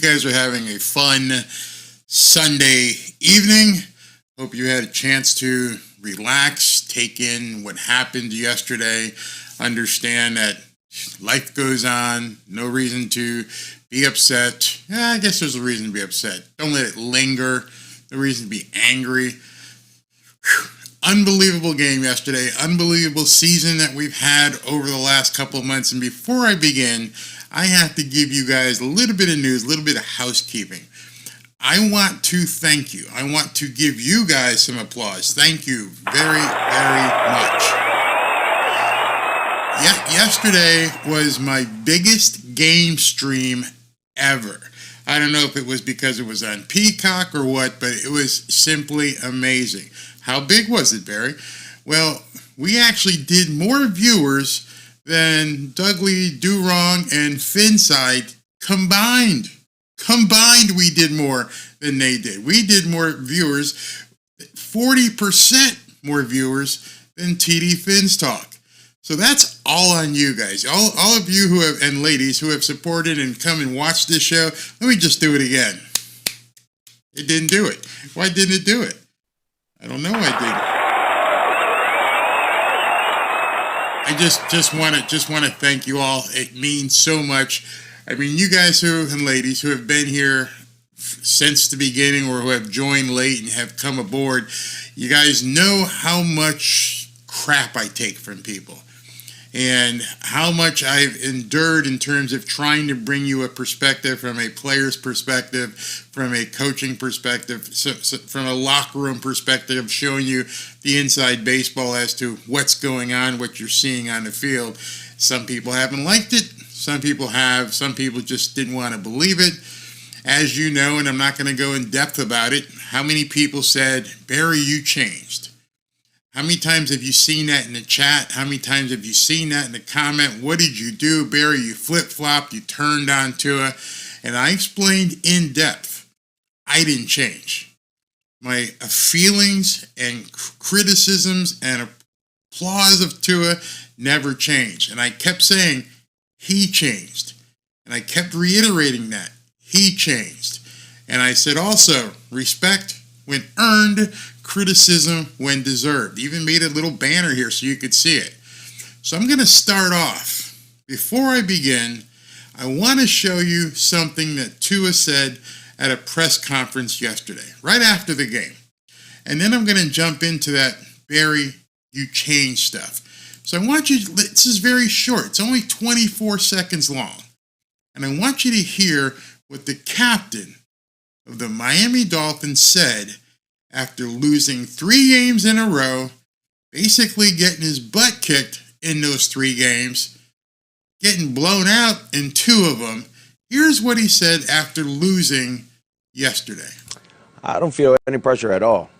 You guys are having a fun Sunday evening. Hope you had a chance to relax, take in what happened yesterday, understand that life goes on, no reason to be upset. I guess there's a reason to be upset. Don't let it linger, no reason to be angry. Unbelievable game yesterday, unbelievable season that we've had over the last couple of months. And before I begin, I have to give you guys a little bit of news, a little bit of housekeeping. I want to thank you. I want to give you guys some applause. Thank you very, very much. Yesterday was my biggest game stream ever. I don't know if it was because it was on Peacock or what, but it was simply amazing. How big was it, Barry? Well, we actually did more viewers than Dudley, Do-Wrong, and Finside combined. Combined, we did more than they did. We did more viewers, 40% more viewers than TD Fins Talk. So that's all on you guys. All of you who have, and ladies who have supported and come and watched this show, let me just do it again. It didn't do it. Why didn't it do it? I don't know why it didn't. I just want to thank you all. It means so much. I mean, you guys and ladies who have been here since the beginning or who have joined late and have come aboard, you guys know how much crap I take from people and how much I've endured in terms of trying to bring you a perspective from a player's perspective, from a coaching perspective, from a locker room perspective, showing you the inside baseball as to what's going on, what you're seeing on the field. Some people haven't liked it. Some people have. Some people just didn't want to believe it. As you know, and I'm not going to go in depth about it, how many people said, Barry, you changed? How many times have you seen that in the chat? How many times have you seen that in the comment? What did you do, Barry? You flip-flopped, you turned on Tua. And I explained in depth, I didn't change. My feelings and criticisms and applause of Tua never changed. And I kept saying, he changed. And I kept reiterating that. He changed. And I said also, respect when earned, criticism when deserved. Even made a little banner here so you could see it. So I'm going to start off. Before I begin, I want to show you something that Tua said at a press conference yesterday, right after the game. And then I'm going to jump into that Barry, you changed stuff. So I want you, this is very short. It's only 24 seconds long. And I want you to hear what the captain of the Miami Dolphins said after losing 3 games in a row, basically getting his butt kicked in those 3 games, getting blown out in 2 of them. Here's what he said after losing yesterday. I don't feel any pressure at all.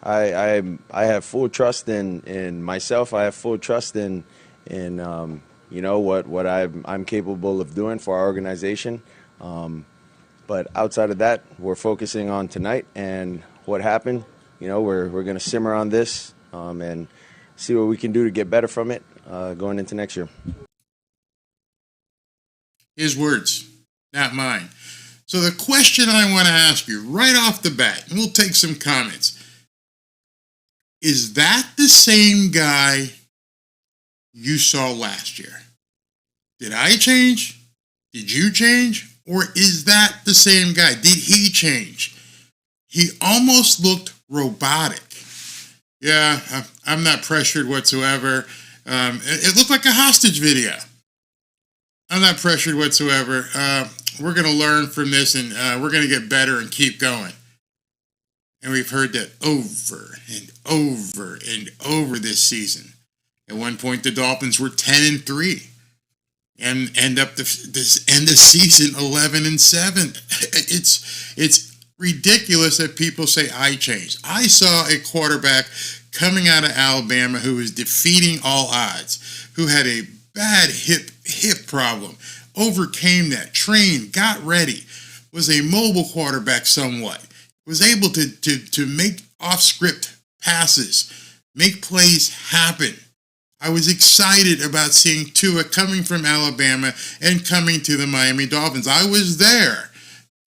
I have full trust in myself. I have full trust in what I'm capable of doing for our organization. But outside of that, we're focusing on tonight and what happened. We're going to simmer on this and see what we can do to get better from it going into next year. His words, not mine. So the question I want to ask you right off the bat, and we'll take some comments, is that the same guy you saw last year? Did I change? Did you change? Or is that the same guy? Did he change? He almost looked robotic. Yeah, I'm not pressured whatsoever. It looked like a hostage video. I'm not pressured whatsoever. We're going to learn from this and we're going to get better and keep going. And we've heard that over and over and over this season. At one point, the Dolphins were 10-3. And end up this end of season 11-7. It's ridiculous that people say I changed. I saw a quarterback coming out of Alabama who was defeating all odds, who had a bad hip problem, overcame that, trained, got ready, was a mobile quarterback somewhat, was able to make off-script passes, make plays happen. I was excited about seeing Tua coming from Alabama and coming to the Miami Dolphins. I was there.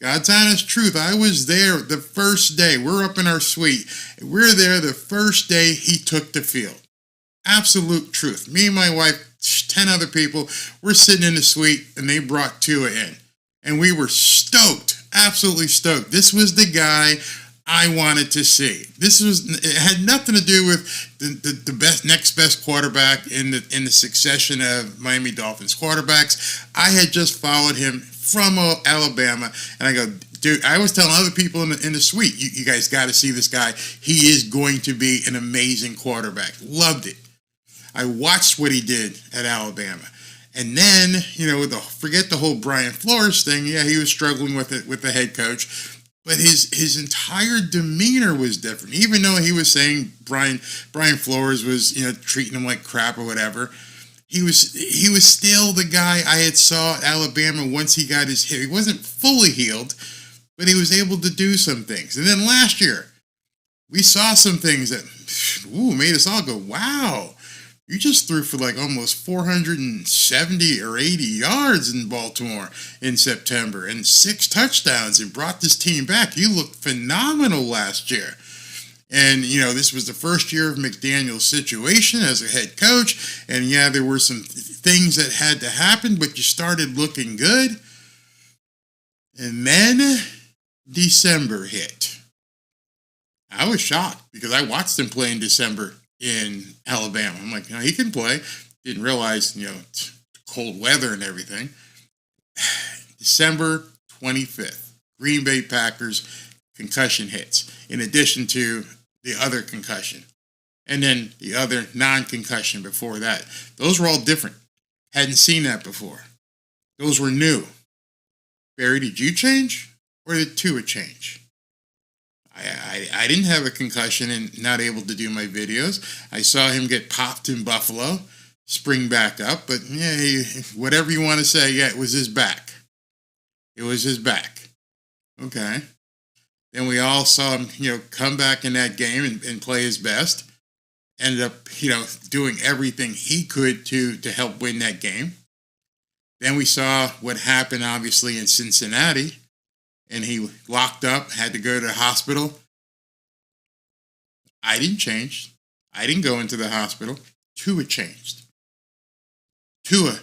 God's honest truth, I was there the first day. We're up in our suite. We're there the first day he took the field. Absolute truth. Me and my wife, 10 other people, we're sitting in the suite, and they brought Tua in. And we were stoked, absolutely stoked. This was the guy I wanted to see. It had nothing to do with the next best quarterback in the succession of Miami Dolphins quarterbacks. I had just followed him from Alabama, and I go, dude, I was telling other people in the suite, you guys got to see this guy. He is going to be an amazing quarterback. Loved it. I watched what he did at Alabama. And then, forget the whole Brian Flores thing. Yeah, he was struggling with it with the head coach. But his entire demeanor was different. Even though he was saying Brian Flores was, treating him like crap or whatever, he was still the guy I had saw at Alabama once he got his hip. He wasn't fully healed, but he was able to do some things. And then last year, we saw some things that made us all go, wow. You just threw for like almost 470 or 80 yards in Baltimore in September and 6 touchdowns and brought this team back. You looked phenomenal last year. And, this was the first year of McDaniel's situation as a head coach. And, yeah, there were some things that had to happen, but you started looking good. And then December hit. I was shocked because I watched him play in December in Alabama. I'm like, he can play. Didn't realize, it's cold weather and everything. December 25th, Green Bay Packers concussion hits, in addition to the other concussion. And then the other non-concussion before that. Those were all different. Hadn't seen that before. Those were new. Barry, did you change? Or did Tua change? I didn't have a concussion and not able to do my videos. I saw him get popped in Buffalo, spring back up, but yeah, whatever you want to say, yeah, it was his back. It was his back. Okay. Then we all saw him, come back in that game and play his best. Ended up, doing everything he could to help win that game. Then we saw what happened, obviously, in Cincinnati. And he locked up, had to go to the hospital. I didn't change. I didn't go into the hospital. Tua changed. Tua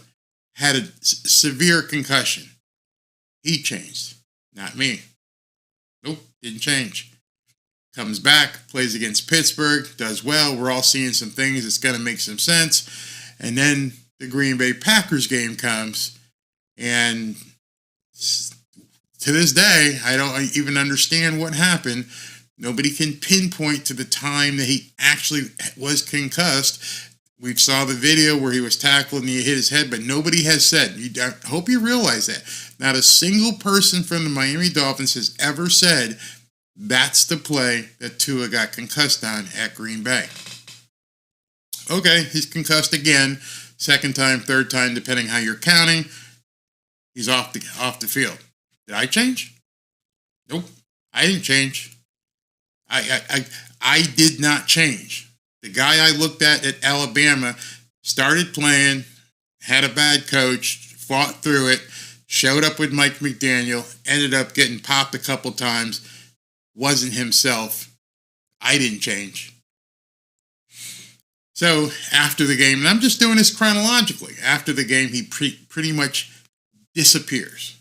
had a severe concussion. He changed. Not me. Nope, didn't change. Comes back, plays against Pittsburgh, does well. We're all seeing some things. It's going to make some sense. And then the Green Bay Packers game comes, and to this day, I don't even understand what happened. Nobody can pinpoint to the time that he actually was concussed. We saw the video where he was tackled and he hit his head, but nobody has said, I hope you realize that. Not a single person from the Miami Dolphins has ever said that's the play that Tua got concussed on at Green Bay. Okay, he's concussed again, second time, third time, depending how you're counting. He's off the field. Did I change? Nope. I didn't change. I did not change. The guy I looked at Alabama started playing, had a bad coach, fought through it, showed up with Mike McDaniel, ended up getting popped a couple times, wasn't himself. I didn't change. So after the game, and I'm just doing this chronologically, after the game, he pretty much disappears.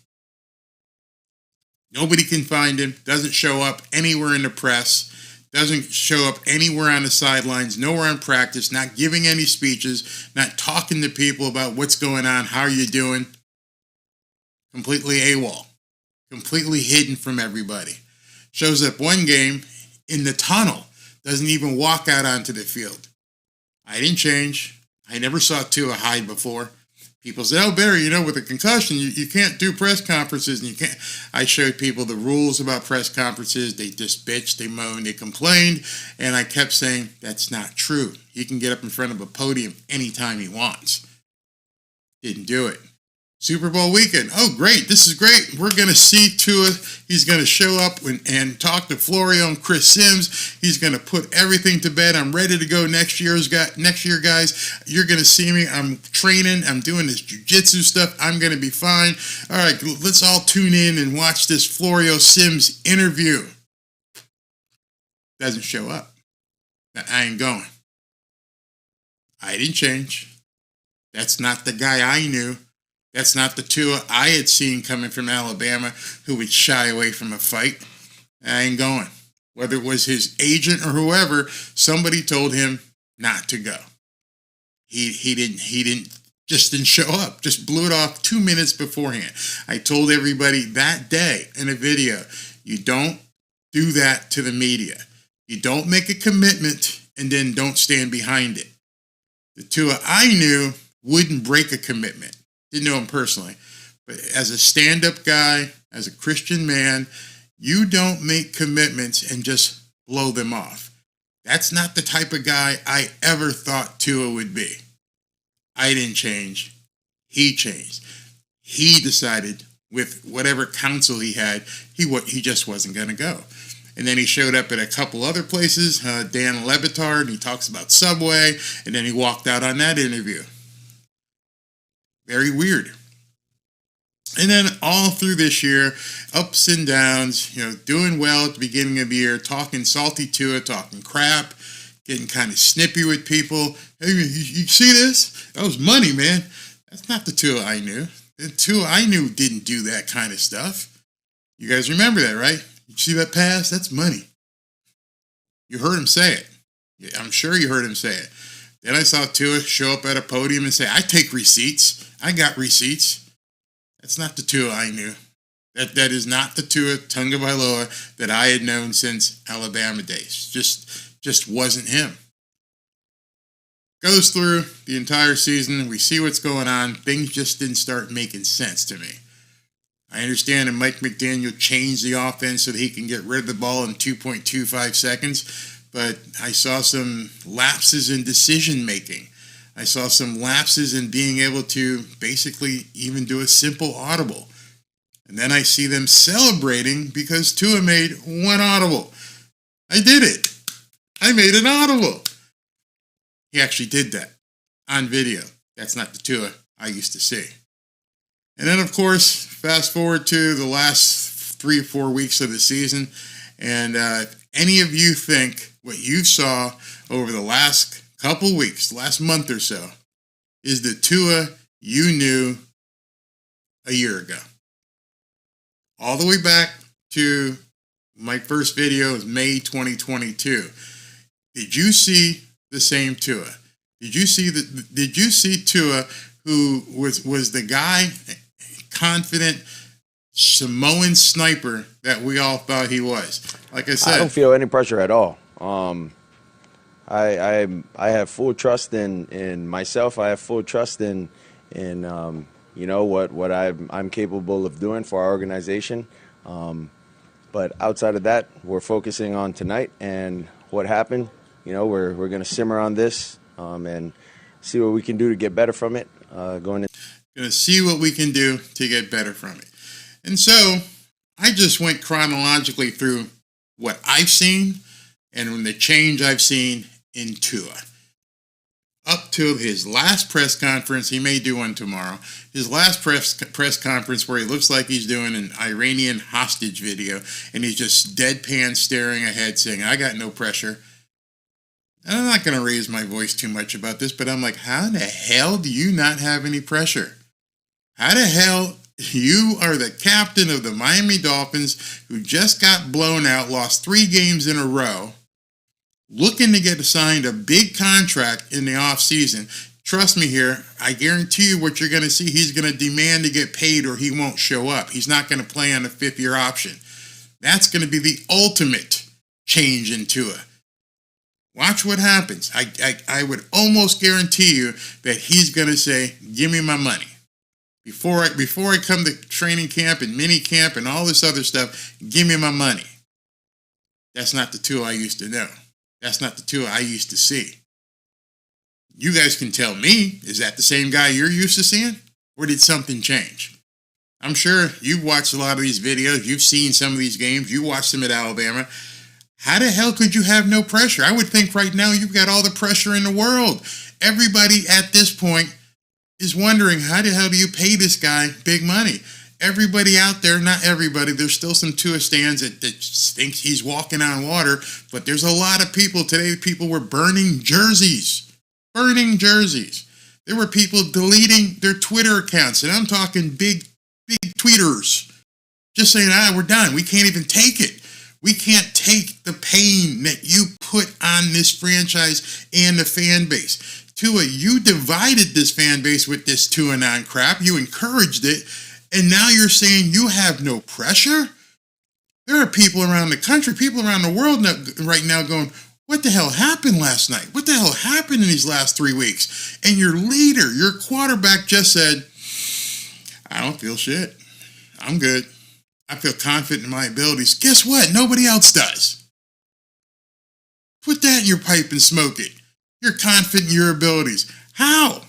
Nobody can find him, doesn't show up anywhere in the press, doesn't show up anywhere on the sidelines, nowhere in practice, not giving any speeches, not talking to people about what's going on, how are you doing. Completely AWOL. Completely hidden from everybody. Shows up one game in the tunnel, doesn't even walk out onto the field. I didn't change. I never saw Tua hide before. People say, oh, Barry, with a concussion, you can't do press conferences. And you can't. I showed people the rules about press conferences. They just bitched, they moaned, they complained. And I kept saying, that's not true. He can get up in front of a podium anytime he wants. Didn't do it. Super Bowl weekend. Oh, great. This is great. We're going to see Tua. He's going to show up and talk to Florio and Chris Sims. He's going to put everything to bed. I'm ready to go next year, guys. You're going to see me. I'm training. I'm doing this jiu-jitsu stuff. I'm going to be fine. All right, let's all tune in and watch this Florio Sims interview. Doesn't show up. I ain't going. I didn't change. That's not the guy I knew. That's not the Tua I had seen coming from Alabama who would shy away from a fight. I ain't going. Whether it was his agent or whoever, somebody told him not to go. He didn't show up. Just blew it off 2 minutes beforehand. I told everybody that day in a video, you don't do that to the media. You don't make a commitment and then don't stand behind it. The Tua I knew wouldn't break a commitment. Didn't know him personally. But as a stand-up guy, as a Christian man, you don't make commitments and just blow them off. That's not the type of guy I ever thought Tua would be. I didn't change. He changed. He decided with whatever counsel he had, he just wasn't going to go. And then he showed up at a couple other places, Dan Le Batard, and he talks about Subway, and then he walked out on that interview. Very weird. And then all through this year, ups and downs, doing well at the beginning of the year, talking salty Tua, talking crap, getting kind of snippy with people. Hey, you see this? That was money, man. That's not the Tua I knew. The Tua I knew didn't do that kind of stuff. You guys remember that, right? You see that pass? That's money. You heard him say it. I'm sure you heard him say it. Then I saw Tua show up at a podium and say, I take receipts. I got receipts. That's not the Tua I knew. That is not the Tua Tagovailoa that I had known since Alabama days. Just wasn't him. Goes through the entire season. We see what's going on. Things just didn't start making sense to me. I understand that Mike McDaniel changed the offense so that he can get rid of the ball in 2.25 seconds. But I saw some lapses in decision making. I saw some lapses in being able to basically even do a simple audible. And then I see them celebrating because Tua made one audible. I did it. I made an audible. He actually did that on video. That's not the Tua I used to see. And then, of course, fast forward to the last 3 or 4 weeks of the season. And any of you think what you saw over the last couple weeks, last month or so, is the Tua you knew a year ago. All the way back to my first video was May 2022. Did you see the same Tua? Did you see Tua who was the guy, confident Samoan sniper that we all thought he was? Like I said, I don't feel any pressure at all. I have full trust in myself. I have full trust in what I'm capable of doing for our organization. But outside of that, we're focusing on tonight and what happened. We're going to simmer on this and see what we can do to get better from it. Going Or did something change? I'm sure you've watched a lot of these videos. You've seen some of these games. You watched them at Alabama. How the hell could you have no pressure? I would think right now you've got all the pressure in the world. Everybody at this point is wondering, how the hell do you pay this guy big money? Everybody out there, not everybody, there's still some Tua stands that thinks he's walking on water, but there's a lot of people today, people were burning jerseys. Burning jerseys. There were people deleting their Twitter accounts, and I'm talking big tweeters, just saying, we're done. We can't even take it. We can't take the pain that you put on this franchise and the fan base. Tua, you divided this fan base with this Tua-non crap. You encouraged it. And now you're saying you have no pressure? There are people around the country, people around the world right now going, what the hell happened last night? What the hell happened in these last 3 weeks? And your leader, your quarterback just said, I don't feel shit. I'm good. I feel confident in my abilities. Guess what? Nobody else does. Put that in your pipe and smoke it. You're confident in your abilities. How?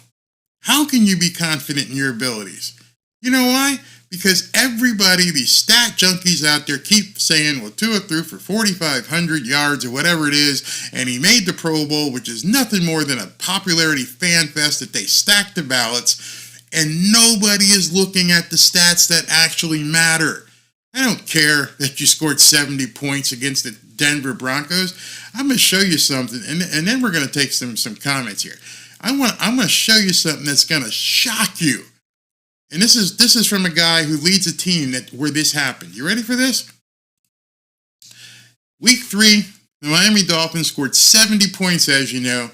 How can you be confident in your abilities? You know why? Because everybody, these stat junkies out there keep saying, well, Tua threw for 4,500 yards or whatever it is, and he made the Pro Bowl, which is nothing more than a popularity fan fest that they stacked the ballots, and nobody is looking at the stats that actually matter. I don't care that you scored 70 points against the Denver Broncos. I'm going to show you something, and then we're going to take some comments here. I'm going to show you something that's going to shock you. And this is from a guy who leads a team where this happened. You ready for this? Week 3, the Miami Dolphins scored 70 points, as you know,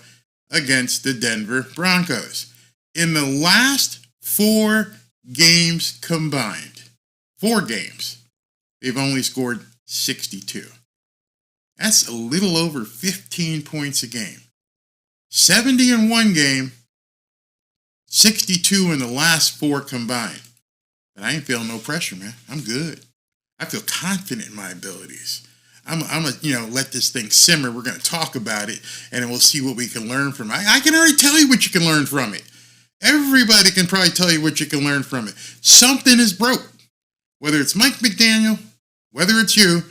against the Denver Broncos. In the last 4 games combined, 4 games, they've only scored 62. That's a little over 15 points a game. 70 in one game, 62 in the last 4 combined. But I ain't feeling no pressure, man. I'm good. I feel confident in my abilities. I'm gonna, let this thing simmer. We're gonna talk about it, and then we'll see what we can learn from it. I can already tell you what you can learn from it. Everybody can probably tell you what you can learn from it. Something is broke. Whether it's Mike McDaniel, whether it's you,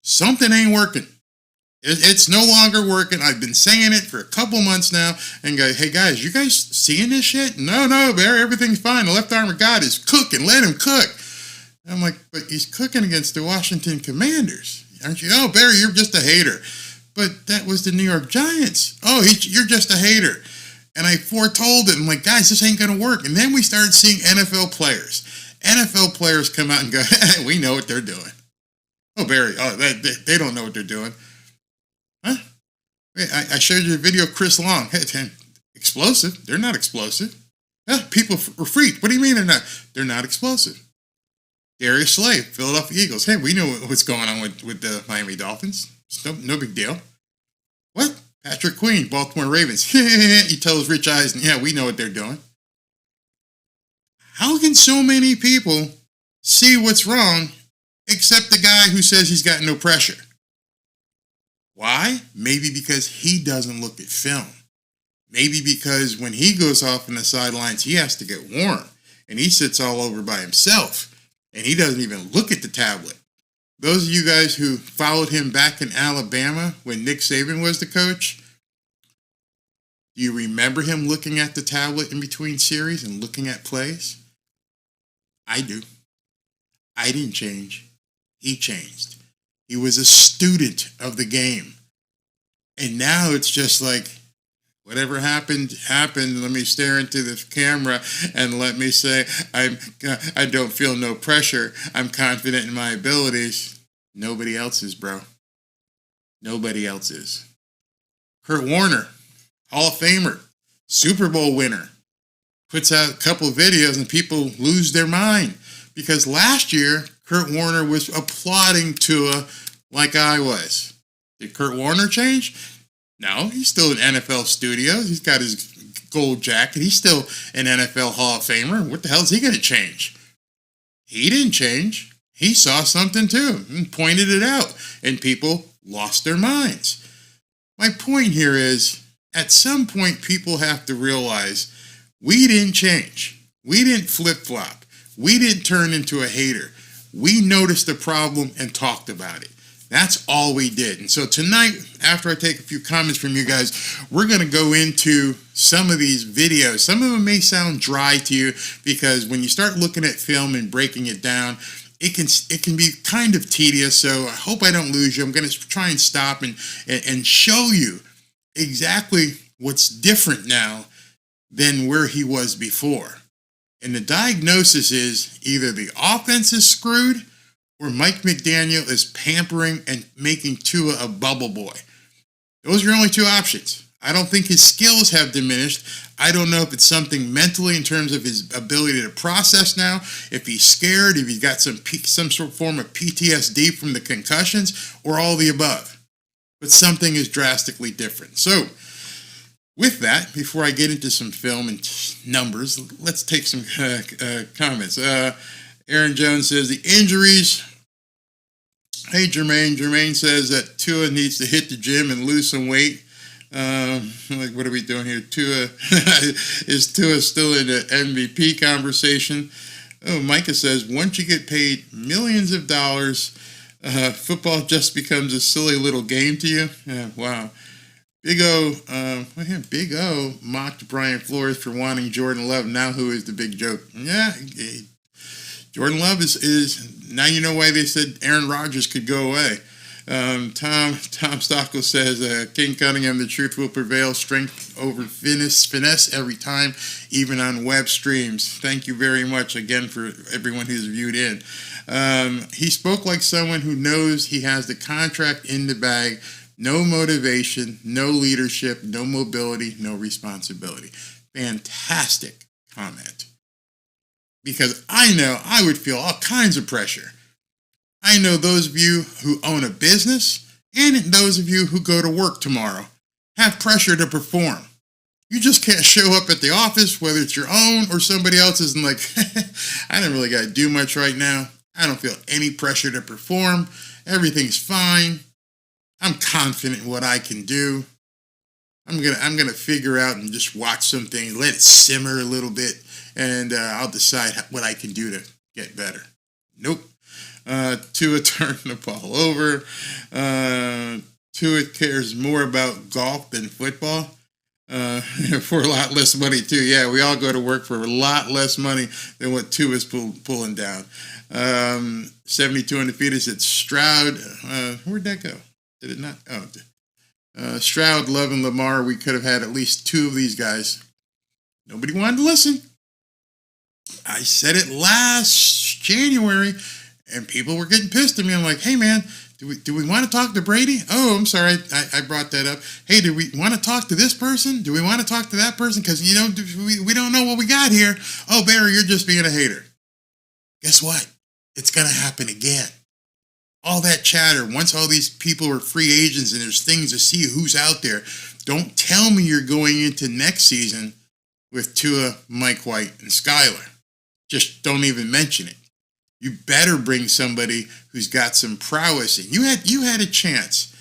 something ain't working. It's no longer working. I've been saying it for a couple months now and go, hey guys, you guys seeing this shit? No, Barry, everything's fine. The left arm of God is cooking. Let him cook. And I'm like, but he's cooking against the Washington Commanders. Aren't you? Oh, Barry, you're just a hater. But that was the New York Giants. Oh, you're just a hater. And I foretold it. I'm like, guys, this ain't going to work. And then we started seeing NFL players. NFL players come out and go, we know what they're doing. Oh, Barry, they don't know what they're doing. Huh? I showed you a video of Chris Long. Hey, explosive? They're not explosive. People are freaked. What do you mean they're not? They're not explosive. Darius Slay, Philadelphia Eagles. Hey, we know what's going on with the Miami Dolphins. It's no big deal. What? Patrick Queen, Baltimore Ravens. He tells Rich Eisen, yeah, we know what they're doing. How can so many people see what's wrong except the guy who says he's got no pressure? Why? Maybe because he doesn't look at film. Maybe because when he goes off in the sidelines, he has to get warm. And he sits all over by himself. And he doesn't even look at the tablet. Those of you guys who followed him back in Alabama when Nick Saban was the coach, do you remember him looking at the tablet in between series and looking at plays? I do. I didn't change. He changed. He was a student of the game. And now it's just like, whatever happened. Let me stare into the camera and let me say, I don't feel no pressure. I'm confident in my abilities. Nobody else is, bro. Nobody else is. Kurt Warner, Hall of Famer, Super Bowl winner, puts out a couple of videos and people lose their mind. Because last year, Kurt Warner was applauding Tua like I was. Did Kurt Warner change? No, he's still in NFL studios. He's got his gold jacket. He's still an NFL Hall of Famer. What the hell is he going to change? He didn't change. He saw something too and pointed it out. And people lost their minds. My point here is, at some point, people have to realize we didn't change. We didn't flip-flop. We didn't turn into a hater. We noticed the problem and talked about it. That's all we did. And so tonight, after I take a few comments from you guys, we're going to go into some of these videos. Some of them may sound dry to you because when you start looking at film and breaking it down, it can be kind of tedious. So I hope I don't lose you. I'm going to try and stop and show you exactly what's different now than where he was before. And the diagnosis is either the offense is screwed or Mike McDaniel is pampering and making Tua a bubble boy. Those are your only two options. I don't think his skills have diminished. I don't know if it's something mentally in terms of his ability to process now, if he's scared, if he's got some sort of form of PTSD from the concussions, or all the above. But something is drastically different. So, with that, before I get into some film and numbers, let's take some comments. Aaron Jones says the injuries. Hey, Jermaine. Jermaine says that Tua needs to hit the gym and lose some weight. What are we doing here? Is Tua still in the MVP conversation? Oh, Micah says once you get paid millions of dollars, football just becomes a silly little game to you. Yeah, wow. Big O mocked Brian Flores for wanting Jordan Love. Now who is the big joke? Yeah, Jordan Love is now you know why they said Aaron Rodgers could go away. Tom Stockel says King Cunningham, the truth will prevail. Strength over finesse every time, even on web streams. Thank you very much again for everyone who's viewed in. He spoke like someone who knows he has the contract in the bag. No motivation, no leadership, no mobility, no responsibility. Fantastic comment. Because I know I would feel all kinds of pressure. I know those of you who own a business and those of you who go to work tomorrow have pressure to perform. You just can't show up at the office, whether it's your own or somebody else's, and like, I don't really got to do much right now. I don't feel any pressure to perform. Everything's fine. I'm confident in what I can do. I'm gonna figure out and just watch something, let it simmer a little bit, and I'll decide what I can do to get better. Nope. Tua turned the ball over. Tua cares more about golf than football. For a lot less money too. Yeah, we all go to work for a lot less money than what Tua's pulling down. 72 undefeated said Stroud. Where'd that go? Did it not? Oh, Stroud, Love, and Lamar. We could have had at least two of these guys. Nobody wanted to listen. I said it last January, and people were getting pissed at me. I'm like, hey, man, do we want to talk to Brady? Oh, I'm sorry, I brought that up. Hey, do we want to talk to this person? Do we want to talk to that person? Because, we don't know what we got here. Oh, Barry, you're just being a hater. Guess what? It's going to happen again. All that chatter, once all these people are free agents and there's things to see who's out there, don't tell me you're going into next season with Tua, Mike White, and Skyler. Just don't even mention it. You better bring somebody who's got some prowess. And you had a chance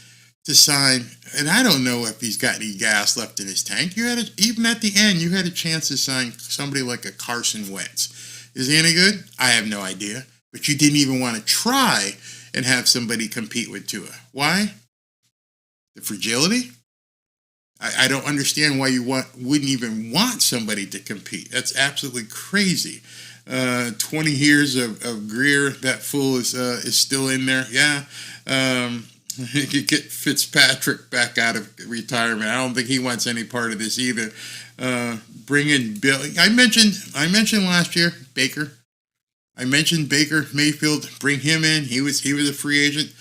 to sign, and I don't know if he's got any gas left in his tank. Even at the end, you had a chance to sign somebody like a Carson Wentz. Is he any good? I have no idea. But you didn't even want to try and have somebody compete with Tua. Why? The fragility? I don't understand why you wouldn't even want somebody to compete. That's absolutely crazy. 20 years of Greer, that fool is still in there. Yeah. You get Fitzpatrick back out of retirement. I don't think he wants any part of this either. Bring in Bill. I mentioned last year, Baker. I mentioned Baker Mayfield. Bring him in. He was a free agent.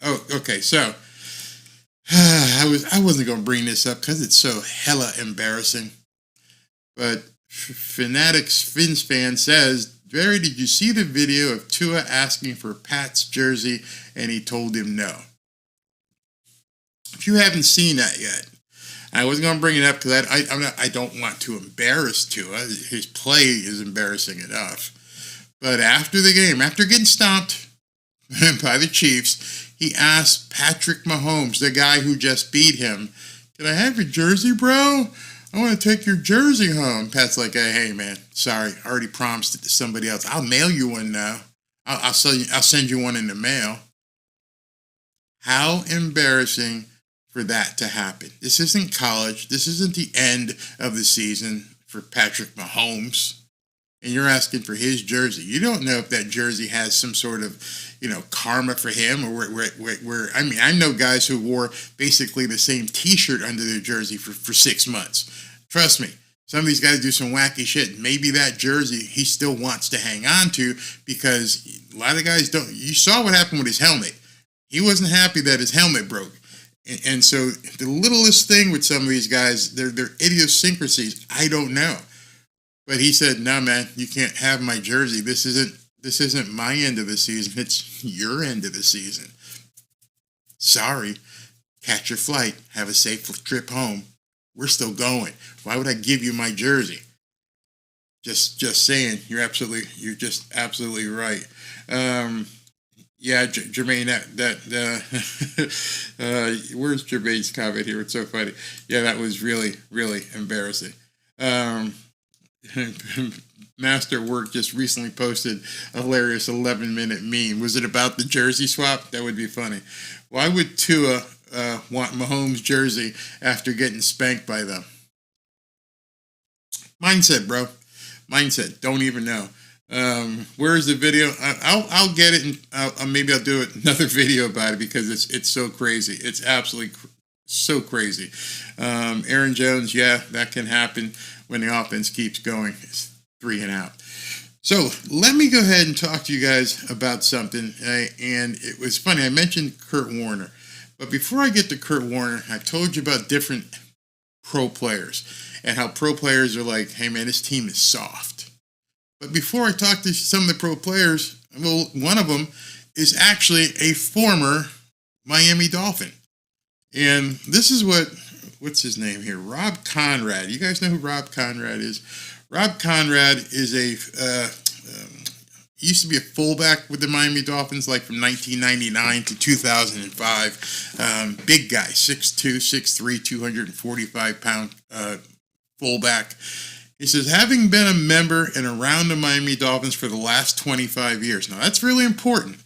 Okay. So I wasn't going to bring this up because it's so hella embarrassing. But Fanatics Fins fan says, Barry, did you see the video of Tua asking for Pat's jersey and he told him no? If you haven't seen that yet, I wasn't going to bring it up because I don't want to embarrass Tua. His play is embarrassing enough. But after the game, after getting stomped by the Chiefs, he asked Patrick Mahomes, the guy who just beat him, "Can I have your jersey, bro? I want to take your jersey home. Pat's like, hey man, sorry, I already promised it to somebody else. I'll mail you one now. I'll send you one in the mail. How embarrassing for that to happen. This isn't college. This isn't the end of the season for Patrick Mahomes. And you're asking for his jersey. You don't know if that jersey has some sort of, karma for him, or where I mean, I know guys who wore basically the same T-shirt under their jersey for 6 months. Trust me, some of these guys do some wacky shit. Maybe that jersey he still wants to hang on to, because a lot of guys don't. You saw what happened with his helmet. He wasn't happy that his helmet broke. And so the littlest thing with some of these guys, their idiosyncrasies, I don't know. But he said, "No, man, you can't have my jersey. This isn't my end of the season. It's your end of the season. Sorry. Catch your flight. Have a safe trip home. We're still going. Why would I give you my jersey?" Just saying. You're just absolutely right. Yeah, Jermaine, where's Jermaine's comment here? It's so funny. Yeah, that was really, really embarrassing. Master Work just recently posted a hilarious 11-minute meme. Was it about the jersey swap? That would be funny. Why would Tua want Mahomes' jersey after getting spanked by them? Mindset, bro. Mindset. Don't even know. Where's the video? I'll get it, and maybe I'll do another video about it, because it's so crazy. It's absolutely so crazy. Aaron Jones, yeah, that can happen when the offense keeps going. It's 3 and out. So let me go ahead and talk to you guys about something. And it was funny. I mentioned Kurt Warner. But before I get to Kurt Warner, I told you about different pro players and how pro players are like, hey, man, this team is soft. But before I talk to some of the pro players, well, one of them is actually a former Miami Dolphin. And this is what's his name here? Rob Conrad. You guys know who Rob Conrad is? Rob Conrad is he used to be a fullback with the Miami Dolphins, like from 1999 to 2005. Big guy, 6'2", 6'3", 245-pound fullback. He says, having been a member and around the Miami Dolphins for the last 25 years. Now, that's really important.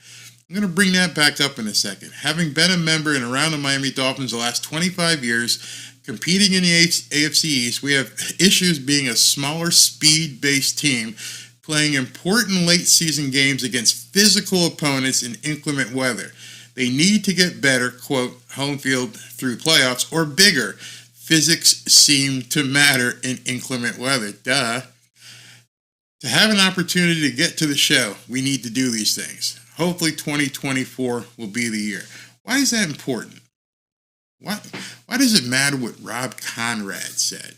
I'm going to bring that back up in a second. Having been a member and around the Miami Dolphins the last 25 years, competing in the AFC East, we have issues being a smaller speed-based team, playing important late-season games against physical opponents in inclement weather. They need to get better, quote, home field through playoffs, or bigger. Physics seem to matter in inclement weather. Duh. To have an opportunity to get to the show, we need to do these things. Hopefully 2024 will be the year. Why is that important? Why does it matter what Rob Conrad said?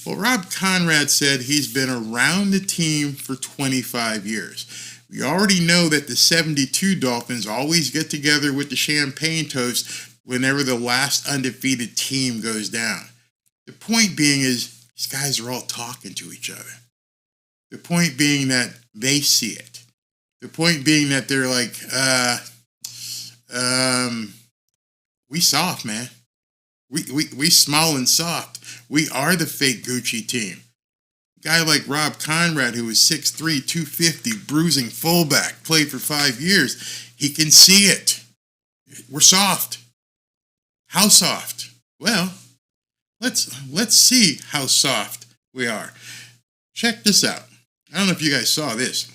Well, Rob Conrad said he's been around the team for 25 years. We already know that the 72 Dolphins always get together with the champagne toast whenever the last undefeated team goes down. The point being is these guys are all talking to each other. The point being that they see it. The point being that they're like, we soft, man. We small and soft. We are the fake Gucci team. A guy like Rob Conrad, who was 6'3", 250, bruising fullback, played for 5 years. He can see it. We're soft. How soft? Well, let's see how soft we are. Check this out. I don't know if you guys saw this.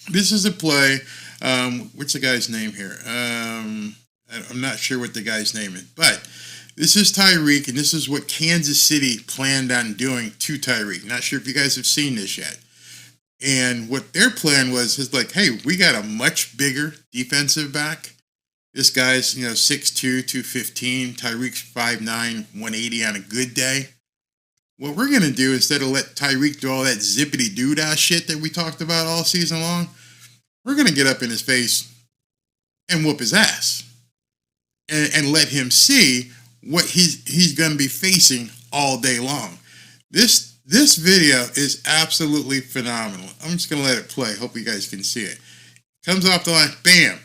This is a play. What's the guy's name here? I'm not sure what the guy's name is, but this is Tyreek, and this is what Kansas City planned on doing to Tyreek. Not sure if you guys have seen this yet. And what their plan was is like, hey, we got a much bigger defensive back. This guy's, 6'2", 215. Tyreek's 5'9", 180 on a good day. What we're going to do, instead of let Tyreek do all that zippity-doo-dah shit that we talked about all season long, we're going to get up in his face and whoop his ass. And let him see what he's going to be facing all day long. This video is absolutely phenomenal. I'm just going to let it play. Hope you guys can see it. Comes off the line, bam.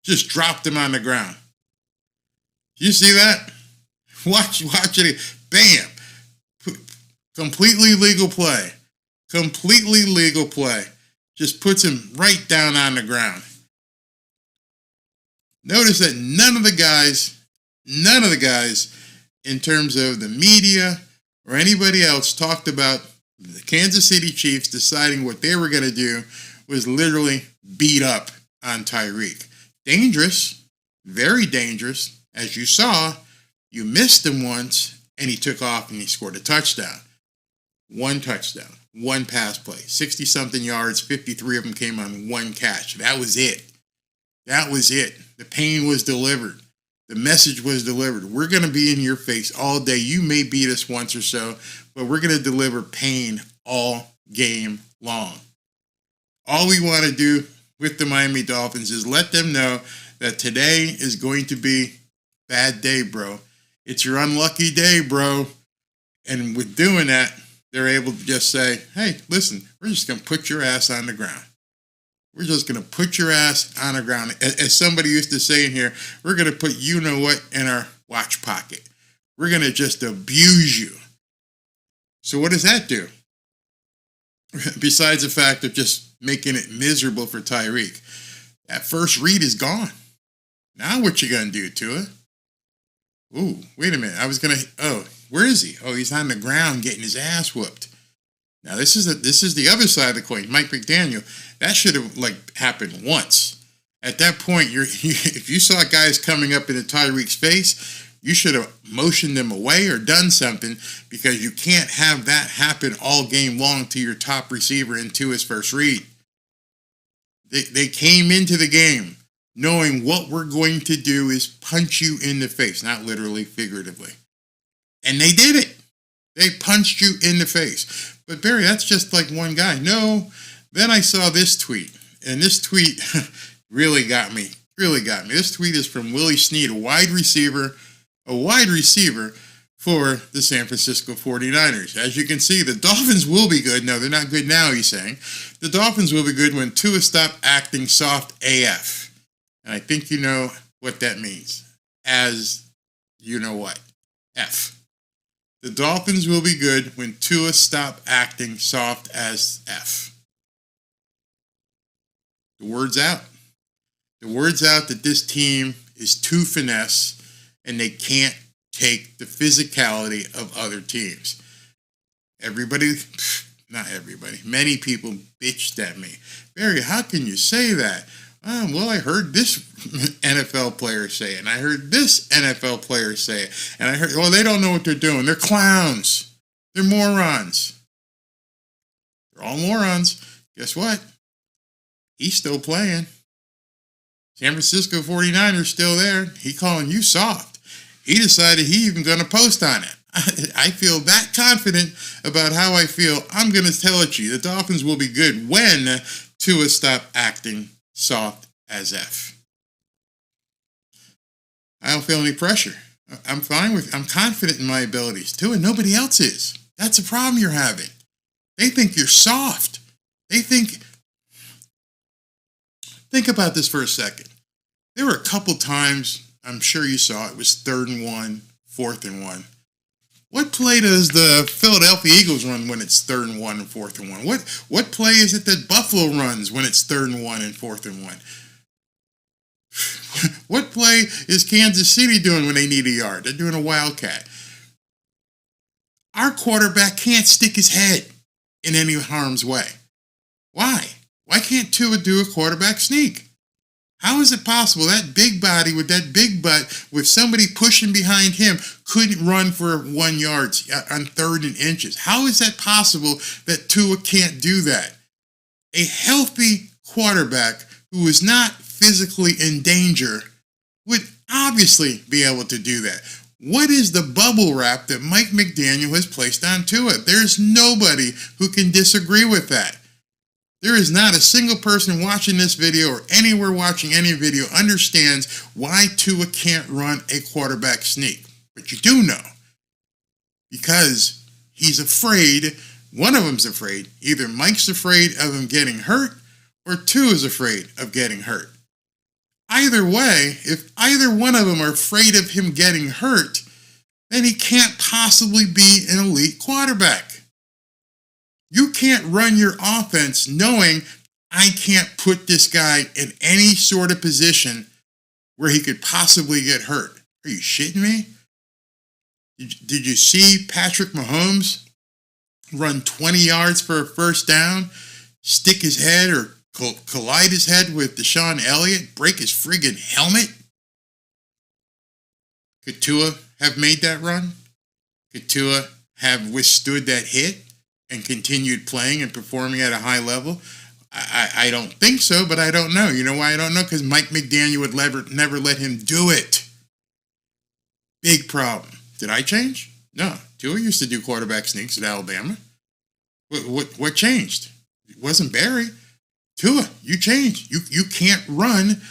Just dropped him on the ground. You see that? Watch it. Bam. Completely legal play. Completely legal play. Just puts him right down on the ground. Notice that none of the guys in terms of the media or anybody else talked about the Kansas City Chiefs deciding what they were going to do was literally beat up on Tyreek. Dangerous, very dangerous. As you saw, you missed him once and he took off and he scored a touchdown. One touchdown, one pass play, 60-something yards, 53 of them came on one catch. That was it. That was it. The pain was delivered. The message was delivered. We're going to be in your face all day. You may beat us once or so, but we're going to deliver pain all game long. All we want to do with the Miami Dolphins is let them know that today is going to be a bad day, bro. It's your unlucky day, bro. And with doing that, they're able to just say, hey, listen, we're just going to put your ass on the ground. We're just going to put your ass on the ground. As somebody used to say in here, we're going to put you-know-what in our watch pocket. We're going to just abuse you. So what does that do? Besides the fact of just making it miserable for Tyreek. That first read is gone. Now what you going to do, Tua? Ooh, wait a minute. Where is he? Oh, he's on the ground getting his ass whooped. Now this is the other side of the coin. Mike McDaniel, that should have happened once. At that point, if you saw guys coming up into Tyreek's face, you should have motioned them away or done something, because you can't have that happen all game long to your top receiver into his first read. They came into the game knowing what we're going to do is punch you in the face, not literally, figuratively. And they did it. They punched you in the face. But Barry, that's just like one guy. No, then I saw this tweet, and this tweet really got me. This tweet is from Willie Snead, a wide receiver for the San Francisco 49ers. As you can see, the Dolphins will be good. No, they're not good now, he's saying. The Dolphins will be good when Tua stops acting soft AF. And I think you know what that means. As you know what. F. The Dolphins will be good when Tua stops acting soft as F. The word's out. The word's out that this team is too finesse and they can't take the physicality of other teams. Many people bitched at me. Barry, how can you say that? Well, I heard this NFL player say it, and I heard this NFL player say it, and I heard, well, they don't know what they're doing. They're clowns. They're morons. They're all morons. Guess what? He's still playing. San Francisco 49ers still there. He calling you soft. He decided he even going to post on it. I feel that confident about how I feel. I'm going to tell it you. The Dolphins will be good when Tua stop acting soft as F. I don't feel any pressure. I'm confident in my abilities too, and nobody else is. That's a problem you're having. They think you're soft. Think about this for a second. There were a couple times, I'm sure you saw, it was 3rd and 1, 4th and 1. What play does the Philadelphia Eagles run when it's 3rd and 1 and 4th and 1? What play is it that Buffalo runs when it's 3rd and 1 and 4th and 1? What play is Kansas City doing when they need a yard? They're doing a wildcat. Our quarterback can't stick his head in any harm's way. Why? Why can't Tua do a quarterback sneak? How is it possible that big body with that big butt with somebody pushing behind him couldn't run for 1 yard on 3rd and inches? How is that possible that Tua can't do that? A healthy quarterback who is not physically in danger would obviously be able to do that. What is the bubble wrap that Mike McDaniel has placed on Tua? There's nobody who can disagree with that. There is not a single person watching this video or anywhere watching any video understands why Tua can't run a quarterback sneak. But you do know. Because he's afraid, one of them's afraid, either Mike's afraid of him getting hurt or Tua's afraid of getting hurt. Either way, if either one of them are afraid of him getting hurt, then he can't possibly be an elite quarterback. You can't run your offense knowing I can't put this guy in any sort of position where he could possibly get hurt. Are you shitting me? Did you see Patrick Mahomes run 20 yards for a first down, stick his head or collide his head with Deshaun Elliott, break his friggin' helmet? Could Tua have made that run? Could Tua have withstood that hit and continued playing and performing at a high level? I don't think so, but I don't know. You know why I don't know? Because Mike McDaniel would never let him do it. Big problem. Did I change? No. Tua used to do quarterback sneaks at Alabama. What changed? It wasn't Barry. Tua, you changed. You can't run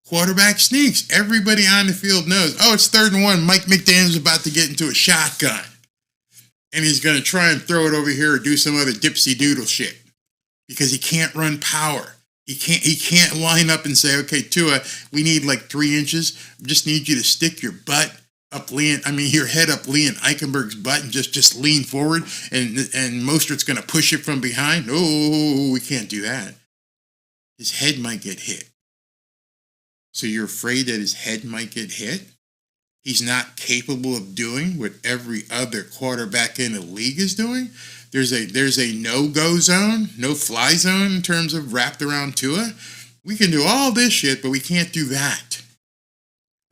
quarterback sneaks. Everybody on the field knows, it's 3rd and 1. Mike McDaniel's about to get into a shotgun. And he's going to try and throw it over here or do some other dipsy doodle shit. Because he can't run power. He can't line up and say, okay, Tua, we need like 3 inches. We just need you to stick your your head up Liam Eichenberg's butt and just lean forward and Mostert's going to push it from behind. No, we can't do that. His head might get hit. So you're afraid that his head might get hit? He's not capable of doing what every other quarterback in the league is doing? There's a no-go zone, no-fly zone in terms of wrapped around Tua. We can do all this shit, but we can't do that.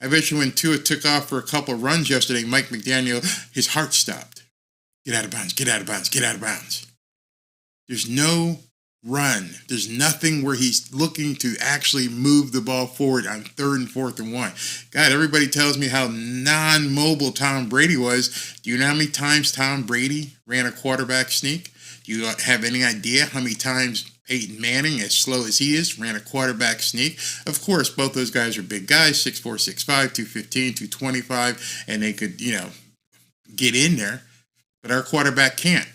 I bet you when Tua took off for a couple runs yesterday, Mike McDaniel, his heart stopped. Get out of bounds, get out of bounds, get out of bounds. There's no run. There's nothing where he's looking to actually move the ball forward on 3rd and 4th and 1. God, everybody tells me how non-mobile Tom Brady was. Do you know how many times Tom Brady ran a quarterback sneak? Do you have any idea how many times Peyton Manning, as slow as he is, ran a quarterback sneak? Of course, both those guys are big guys, 6'4", 6'5", 215, 225, and they could, get in there. But our quarterback can't.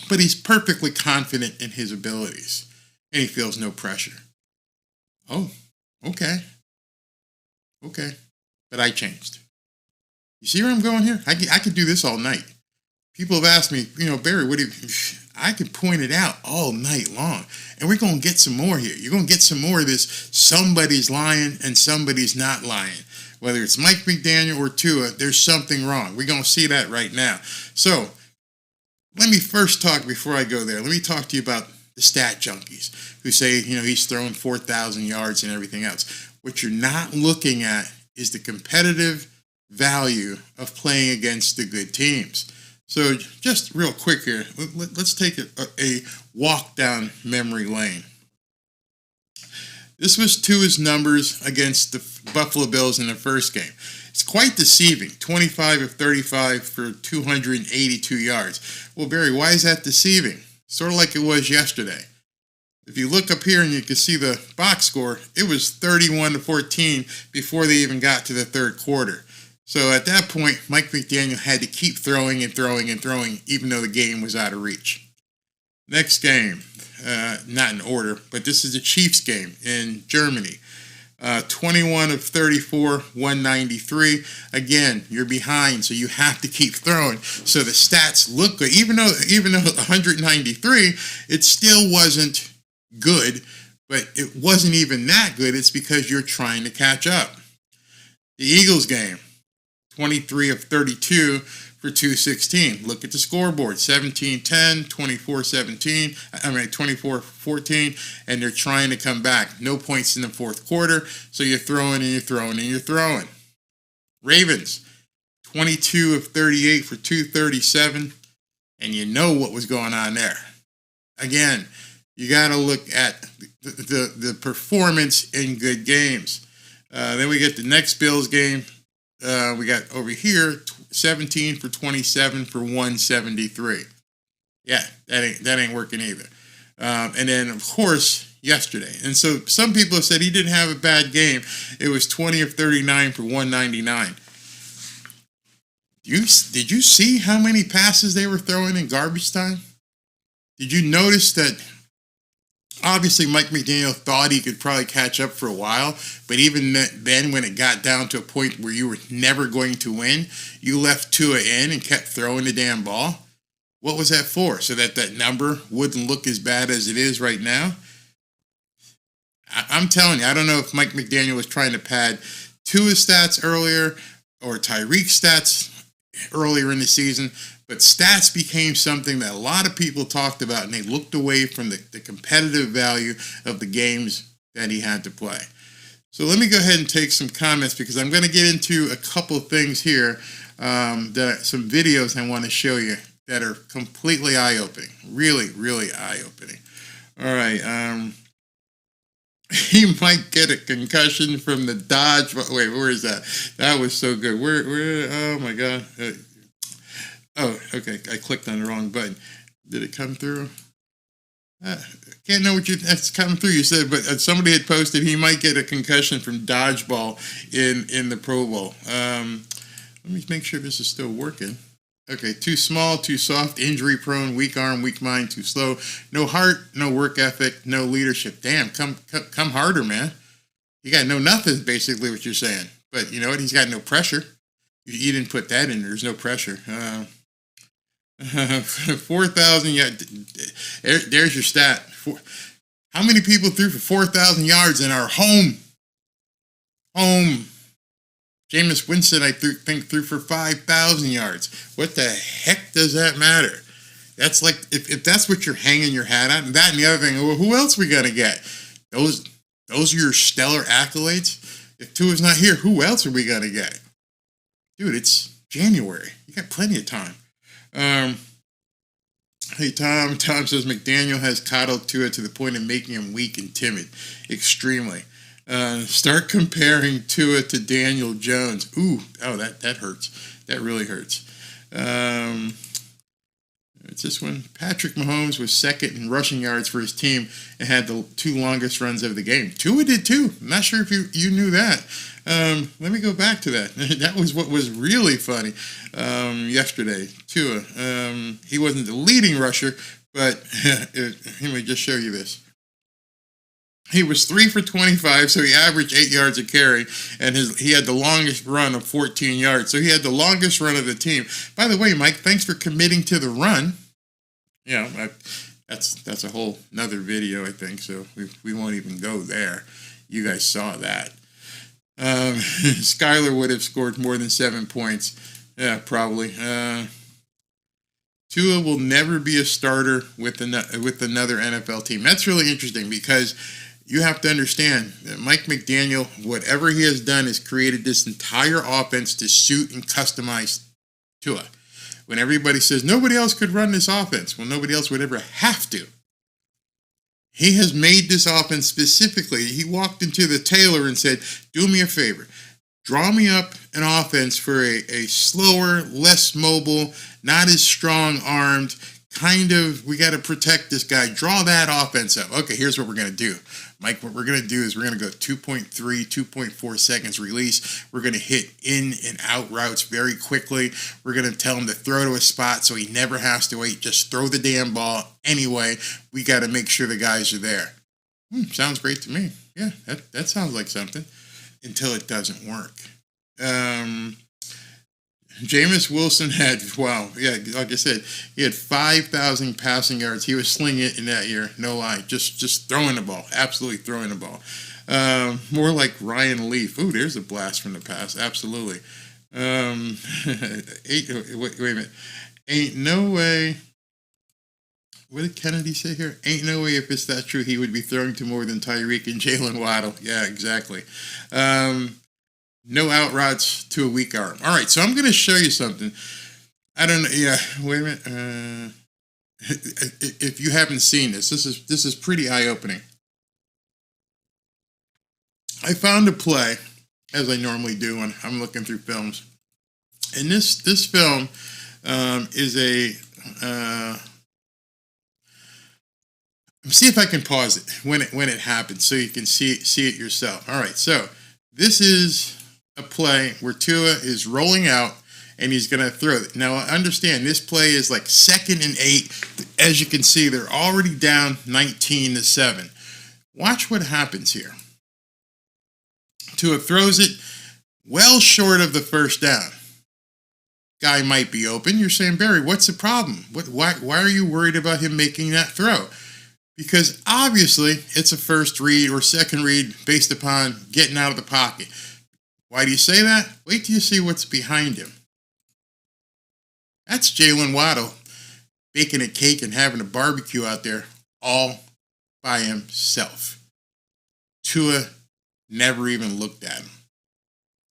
But he's perfectly confident in his abilities, and he feels no pressure. Oh, okay. Okay. But I changed. You see where I'm going here? I could do this all night. People have asked me, Barry, what do you... I could point it out all night long, and we're going to get some more here. You're going to get some more of this somebody's lying and somebody's not lying. Whether it's Mike McDaniel or Tua, there's something wrong. We're going to see that right now. So, let me first talk, before I go there, let me talk to you about the stat junkies who say, he's thrown 4,000 yards and everything else. What you're not looking at is the competitive value of playing against the good teams. So just real quick here, let's take a walk down memory lane. This was Tua's numbers against the Buffalo Bills in the first game. It's quite deceiving. 25 of 35 for 282 yards. Well, Barry, why is that deceiving? Sort of like it was yesterday. If you look up here and you can see the box score, it was 31-14 before they even got to the third quarter. So at that point, Mike McDaniel had to keep throwing and throwing and throwing, even though the game was out of reach. Next game, not in order, but this is the Chiefs game in Germany. 21 of 34, 193. Again, you're behind, so you have to keep throwing. So the stats look good. Even though 193, it still wasn't good, but it wasn't even that good. It's because you're trying to catch up. The Eagles game, 23 of 32 for 216. Look at the scoreboard, 17-10, 24-17, 24-14, and they're trying to come back. No points in the fourth quarter, so you're throwing and you're throwing and you're throwing. Ravens, 22 of 38 for 237, and you know what was going on there. Again, you got to look at the performance in good games. Then we get the next Bills game. We got over here 17 for 27 for 173. Yeah, that ain't working either. And then of course yesterday. And so some people have said he didn't have a bad game. It was 20 of 39 for 199. Did you see how many passes they were throwing in garbage time? Did you notice that? Obviously, Mike McDaniel thought he could probably catch up for a while, but even then, when it got down to a point where you were never going to win, you left Tua in and kept throwing the damn ball. What was that for? So that that number wouldn't look as bad as it is right now? I'm telling you, I don't know if Mike McDaniel was trying to pad Tua's stats earlier or Tyreek's stats earlier in the season, but stats became something that a lot of people talked about, and they looked away from the competitive value of the games that he had to play. So let me go ahead and take some comments, because I'm going to get into a couple of things here, some videos I want to show you that are completely eye-opening. Really, really eye-opening. All right. He might get a concussion from the Dodge. Wait, where is that? That was so good. Where? Oh my God. Oh, okay. I clicked on the wrong button. Did it come through? Can't know what that's coming through. You said, but somebody had posted he might get a concussion from dodgeball in the Pro Bowl. Let me make sure this is still working. Okay, too small, too soft, injury prone, weak arm, weak mind, too slow, no heart, no work ethic, no leadership. Damn, come harder, man. You got no nothing, basically what you're saying. But you know what? He's got no pressure. You didn't put that in. There's no pressure. 4,000. Yeah, there's your stat. How many people threw for 4,000 yards in our home? Jameis Winston, I think, threw for 5,000 yards. What the heck does that matter? That's like, if that's what you're hanging your hat on, that and the other thing, well, who else we going to get? Those are your stellar accolades? If Tua's not here, who else are we going to get? Dude, it's January. You got plenty of time. Hey, Tom says McDaniel has coddled Tua to the point of making him weak and timid. Extremely. Start comparing Tua to Daniel Jones. Ooh, oh, that hurts. That really hurts. It's this one. Patrick Mahomes was second in rushing yards for his team and had the 2 longest runs of the game. Tua did too. I'm not sure if you knew that. Let me go back to that. That was what was really funny yesterday. Tua. He wasn't the leading rusher, but let me just show you this. He was 3 for 25, so he averaged 8 yards a carry, and he had the longest run of 14 yards. So he had the longest run of the team. By the way, Mike, thanks for committing to the run. That's a whole nother video, I think. So we won't even go there. You guys saw that. Skyler would have scored more than 7 points. Yeah, probably. Tua will never be a starter with another NFL team. That's really interesting, because you have to understand that Mike McDaniel, whatever he has done, has created this entire offense to suit and customize Tua. When everybody says nobody else could run this offense, well, nobody else would ever have to. He has made this offense specifically. He walked into the tailor and said, do me a favor. Draw me up an offense for a slower, less mobile, not as strong-armed, we got to protect this guy. Draw that offense up. Okay, here's what we're going to do. Mike, what we're going to do is we're going to go 2.3, 2.4 seconds release. We're going to hit in and out routes very quickly. We're going to tell him to throw to a spot so he never has to wait. Just throw the damn ball anyway. We got to make sure the guys are there. Sounds great to me. Yeah, that sounds like something. Until it doesn't work. Jameis Wilson had, like I said, he had 5,000 passing yards. He was slinging it in that year, no lie. Just throwing the ball, absolutely throwing the ball. More like Ryan Leaf. Ooh, there's a blast from the past, absolutely. Wait a minute. Ain't no way. What did Kennedy say here? Ain't no way, if it's that true, he would be throwing to more than Tyreek and Jalen Waddle. Yeah, exactly. No out routes to a weak arm. All right, so I'm going to show you something. I don't know. Yeah, wait a minute. If you haven't seen this is pretty eye-opening. I found a play, as I normally do when I'm looking through films. And this film is a... see if I can pause it when it happens so you can see it yourself. All right, so this is a play where Tua is rolling out and he's going to throw it. Now, understand, this play is like 2nd and 8. As you can see, they're already down 19-7. Watch what happens here. Tua throws it well short of the first down. guy might be open. You're saying, Barry, what's the problem? Why are you worried about him making that throw? Because obviously it's a first read or second read based upon getting out of the pocket. Why do you say that? Wait till you see what's behind him. That's Jalen Waddle baking a cake and having a barbecue out there all by himself. Tua never even looked at him.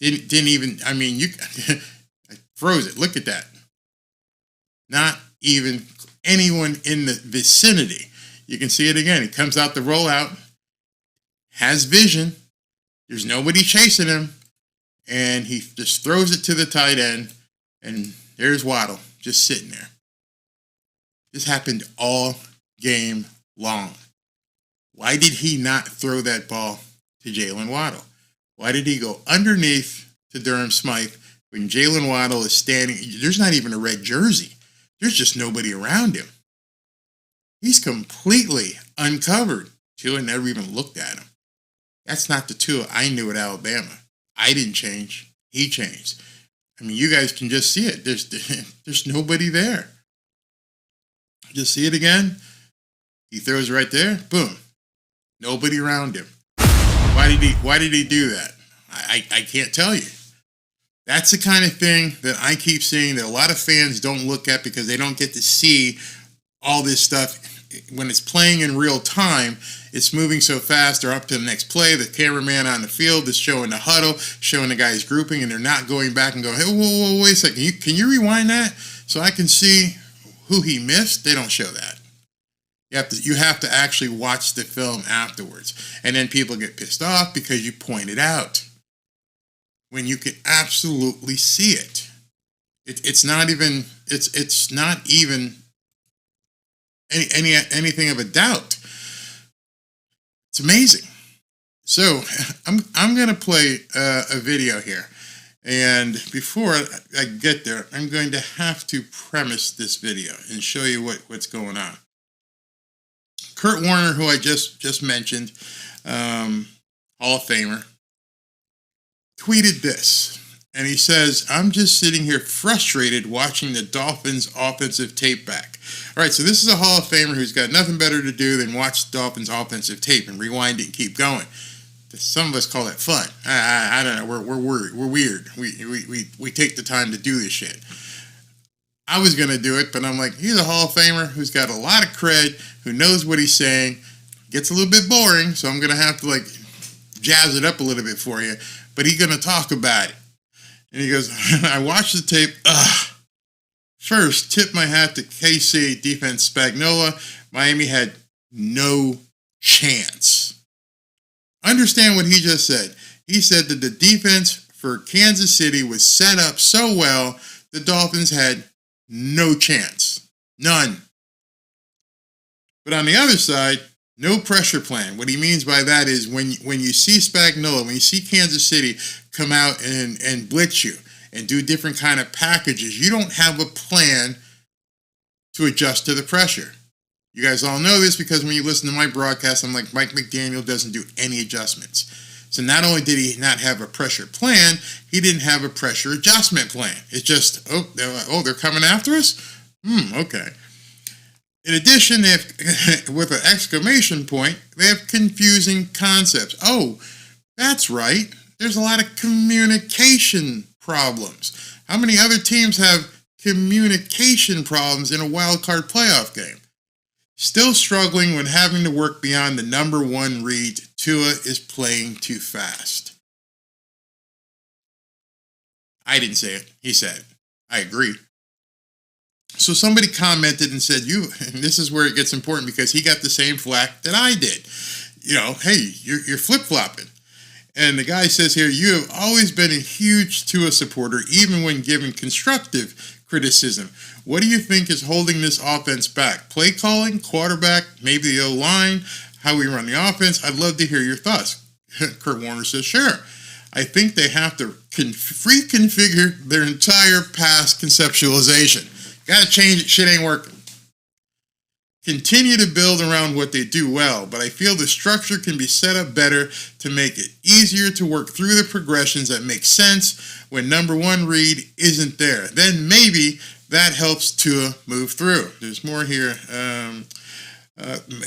Didn't even, I mean, you froze it. Look at that. Not even anyone in the vicinity. You can see it again. He comes out the rollout, has vision. There's nobody chasing him. And he just throws it to the tight end. And there's Waddle just sitting there. This happened all game long. Why did he not throw that ball to Jalen Waddle? Why did he go underneath to Durham Smythe when Jalen Waddle is standing? There's not even a red jersey. There's just nobody around him. He's completely uncovered. Tua never even looked at him. That's not the Tua I knew at Alabama. I didn't change. He changed. I mean, you guys can just see it. There's nobody there. Just see it again. He throws right there. Boom. Nobody around him. Why did he do that? I can't tell you. That's the kind of thing that I keep seeing that a lot of fans don't look at because they don't get to see all this stuff. When it's playing in real time, it's moving so fast. They're up to the next play. The cameraman on the field is showing the huddle, showing the guys grouping, and they're not going back and going, hey, whoa, wait a second. Can you rewind that so I can see who he missed? They don't show that. You have to actually watch the film afterwards. And then people get pissed off because you point it out when you can absolutely see it. It's not even anything of a doubt. It's amazing. So I'm going to play a video here. And before I get there, I'm going to have to premise this video and show you what's going on. Kurt Warner, who I just mentioned, Hall of Famer, tweeted this. And he says, I'm just sitting here frustrated watching the Dolphins offensive tape back. All right, so this is a Hall of Famer who's got nothing better to do than watch the Dolphins offensive tape and rewind it and keep going. Some of us call that fun. I don't know. We're weird. We take the time to do this shit. I was going to do it, but I'm like, he's a Hall of Famer who's got a lot of cred, who knows what he's saying. Gets a little bit boring, so I'm going to have to like jazz it up a little bit for you. But he's going to talk about it. And he goes, I watched the tape. First, tip my hat to KC defense Spagnuolo. Miami had no chance. Understand what he just said. He said that the defense for Kansas City was set up so well, the Dolphins had no chance. None. But on the other side, no pressure plan. What he means by that is when you see Spagnuolo, when you see Kansas City come out and blitz you and do different kind of packages, you don't have a plan to adjust to the pressure. You guys all know this because when you listen to my broadcast, I'm like, Mike McDaniel doesn't do any adjustments. So not only did he not have a pressure plan, he didn't have a pressure adjustment plan. It's just, they're coming after us? Okay. In addition, they have, with an exclamation point, they have confusing concepts. Oh, that's right. There's a lot of communication problems. How many other teams have communication problems in a wild card playoff game? Still struggling when having to work beyond the number one read. Tua is playing too fast. I didn't say it. He said it. I agree. So somebody commented and said, and this is where it gets important because he got the same flack that I did. Hey, you're flip-flopping. And the guy says here, you have always been a huge Tua supporter, even when given constructive criticism. What do you think is holding this offense back? Play calling, quarterback, maybe the O-line, how we run the offense? I'd love to hear your thoughts. Kurt Warner says, sure. I think they have to reconfigure their entire pass conceptualization. Got to change it. Shit ain't working. continue to build around what they do well, but I feel the structure can be set up better to make it easier to work through the progressions that make sense when number one read isn't there. Then maybe that helps Tua move through. There's more here.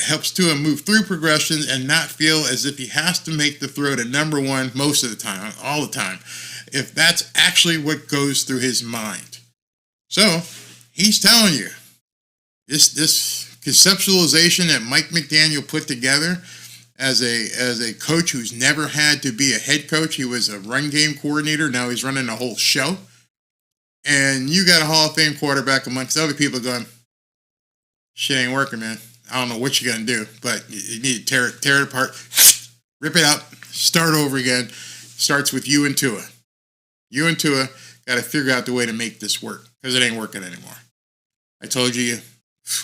Helps Tua move through progressions and not feel as if he has to make the throw to number one most of the time, all the time, if that's actually what goes through his mind. So he's telling you, this conceptualization that Mike McDaniel put together as a coach who's never had to be a head coach. He was a run game coordinator. Now he's running a whole show. And you got a Hall of Fame quarterback amongst other people going, shit ain't working, man. I don't know what you're going to do, but you need to tear it apart, rip it up, start over again. Starts with you and Tua. You and Tua got to figure out the way to make this work because it ain't working anymore. I told you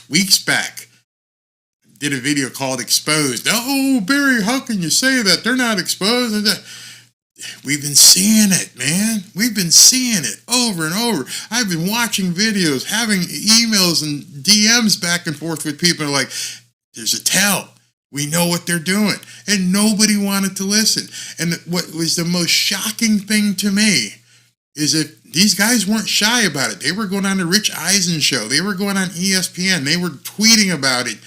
weeks back, did a video called Exposed. Oh, Barry, how can you say that? They're not exposed. We've been seeing it, man. We've been seeing it over and over. I've been watching videos, having emails and DMs back and forth with people like, there's a tell. We know what they're doing. And nobody wanted to listen. And what was the most shocking thing to me is that these guys weren't shy about it. They were going on the Rich Eisen show. They were going on ESPN. They were tweeting about it.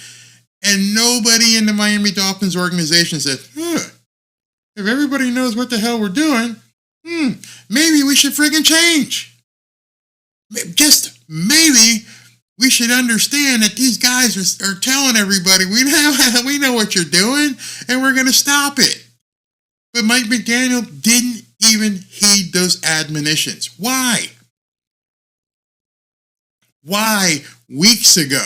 And nobody in the Miami Dolphins organization said, if everybody knows what the hell we're doing, maybe we should friggin' change. Just maybe we should understand that these guys are telling everybody, we know what you're doing, and we're going to stop it. But Mike McDaniel didn't even heed those admonitions. Why? Why, weeks ago,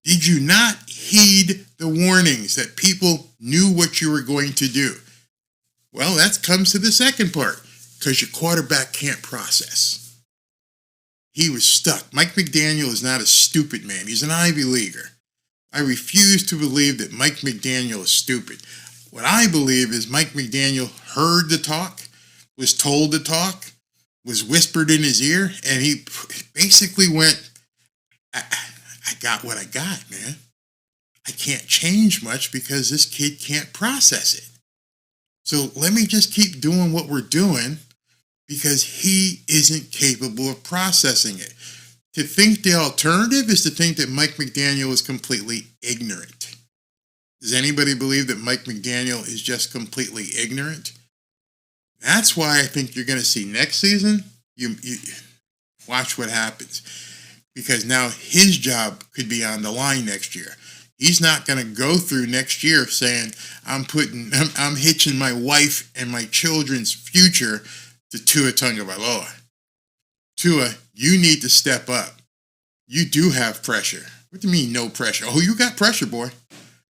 did you not heed the warnings that people knew what you were going to do? Well, that comes to the second part, because your quarterback can't process. He was stuck. Mike McDaniel is not a stupid man. He's an Ivy Leaguer. I refuse to believe that Mike McDaniel is stupid. What I believe is Mike McDaniel heard the talk, was told the talk, was whispered in his ear, and he basically went, I got what I got, man. I can't change much because this kid can't process it. So let me just keep doing what we're doing because he isn't capable of processing it. To think the alternative is to think that Mike McDaniel is completely ignorant. Does anybody believe that Mike McDaniel is just completely ignorant? That's why I think you're going to see next season, you watch what happens. Because now his job could be on the line next year. He's not going to go through next year saying, I'm hitching my wife and my children's future to Tua Tagovailoa. Tua, you need to step up. You do have pressure. What do you mean no pressure? Oh, you got pressure, boy.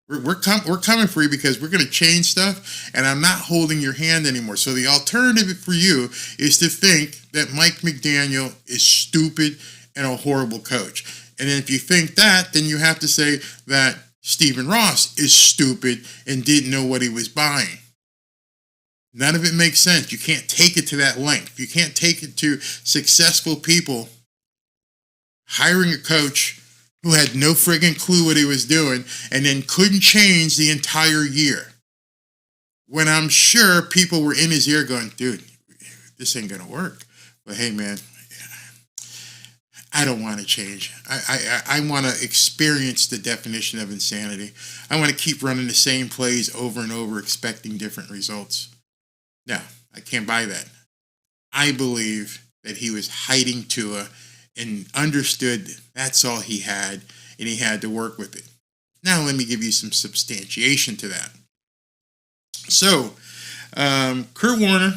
We're coming for you because we're going to change stuff, and I'm not holding your hand anymore. So the alternative for you is to think that Mike McDaniel is stupid and a horrible coach. And then if you think that, then you have to say that Stephen Ross is stupid and didn't know what he was buying. None of it makes sense. You can't take it to that length. You can't take it to successful people hiring a coach who had no friggin' clue what he was doing and then couldn't change the entire year. When I'm sure people were in his ear going, dude, this ain't going to work. But hey, man, I don't want to change. I want to experience the definition of insanity. I want to keep running the same plays over and over, expecting different results. No, I can't buy that. I believe that he was hiding Tua and understood that's all he had, and he had to work with it. Now let me give you some substantiation to that. So, Kurt Warner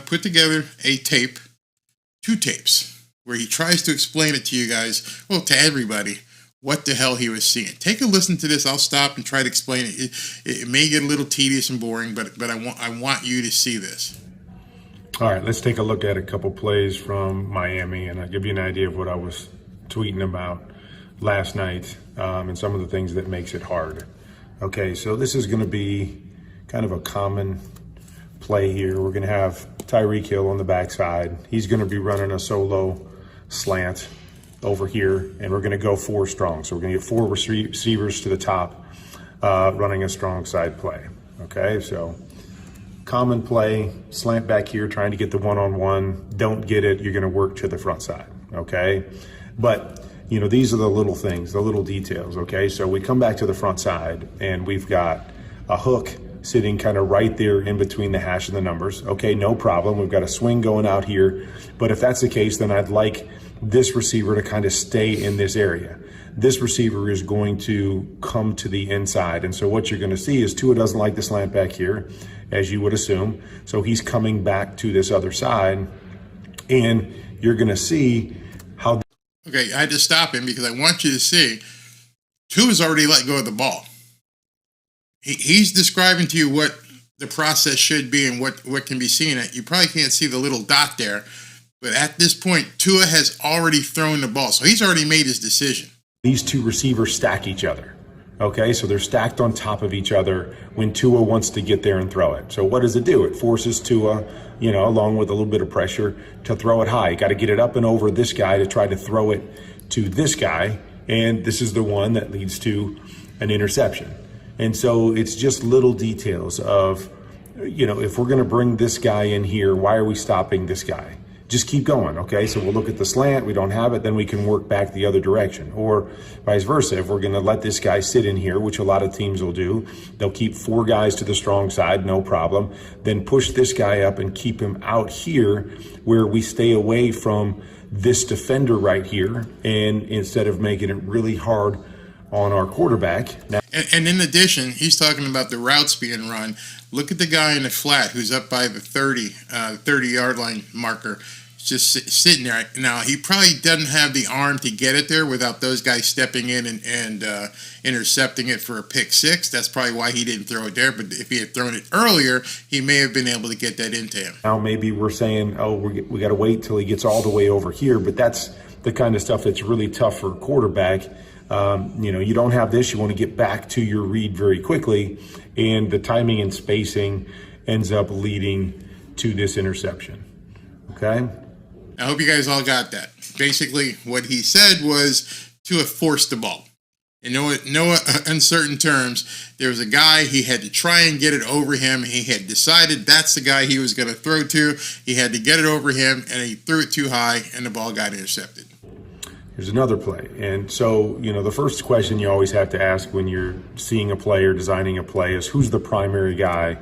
put together two tapes, where he tries to explain it to you guys, well, to everybody, what the hell he was seeing. Take a listen to this. I'll stop and try to explain it. It may get a little tedious and boring, but I want you to see this. All right, let's take a look at a couple plays from Miami, and I'll give you an idea of what I was tweeting about last night and some of the things that makes it hard. Okay, so this is going to be kind of a common play here. We're going to have Tyreek Hill on the backside. He's going to be running a solo slant, over here, and we're going to go 4 strong. So we're going to get 4 receivers to the top, running a strong side play. Okay, so common play, slant back here, trying to get the one-on-one. Don't get it, you're going to work to the front side. Okay, but these are the little things, the little details. Okay, so we come back to the front side, and we've got a hook sitting kind of right there in between the hash and the numbers. Okay, no problem. We've got a swing going out here. But if that's the case, then I'd like this receiver to kind of stay in this area. This receiver is going to come to the inside. And so what you're going to see is Tua doesn't like the slant back here, as you would assume. So he's coming back to this other side. And you're going to see how... Okay, I had to stop him because I want you to see Tua's already let go of the ball. He's describing to you what the process should be and what can be seen. You probably can't see the little dot there, but at this point, Tua has already thrown the ball. So he's already made his decision. These 2 receivers stack each other. Okay, so they're stacked on top of each other when Tua wants to get there and throw it. So what does it do? It forces Tua, along with a little bit of pressure, to throw it high. You got to get it up and over this guy to try to throw it to this guy. And this is the one that leads to an interception. And so it's just little details of, if we're going to bring this guy in here, why are we stopping this guy? Just keep going, okay? So we'll look at the slant. We don't have it. Then we can work back the other direction. Or vice versa. If we're going to let this guy sit in here, which a lot of teams will do, they'll keep 4 guys to the strong side, no problem. Then push this guy up and keep him out here where we stay away from this defender right here. And instead of making it really hard on our quarterback. Now, and in addition, he's talking about the routes being run. Look at the guy in the flat who's up by the 30-yard line marker, just sitting there. Now, he probably doesn't have the arm to get it there without those guys stepping in and intercepting it for a pick 6. That's probably why he didn't throw it there. But if he had thrown it earlier, he may have been able to get that into him. Now maybe we're saying, we got to wait till he gets all the way over here. But that's the kind of stuff that's really tough for a quarterback. You don't have this. You want to get back to your read very quickly, and the timing and spacing ends up leading to this interception. Okay? I hope you guys all got that. Basically, what he said was to have forced the ball. In no uncertain terms, there was a guy, he had to try and get it over him. He had decided that's the guy he was going to throw to. He had to get it over him, and he threw it too high, and the ball got intercepted. Here's another play. And so, the first question you always have to ask when you're seeing a play or designing a play is, who's the primary guy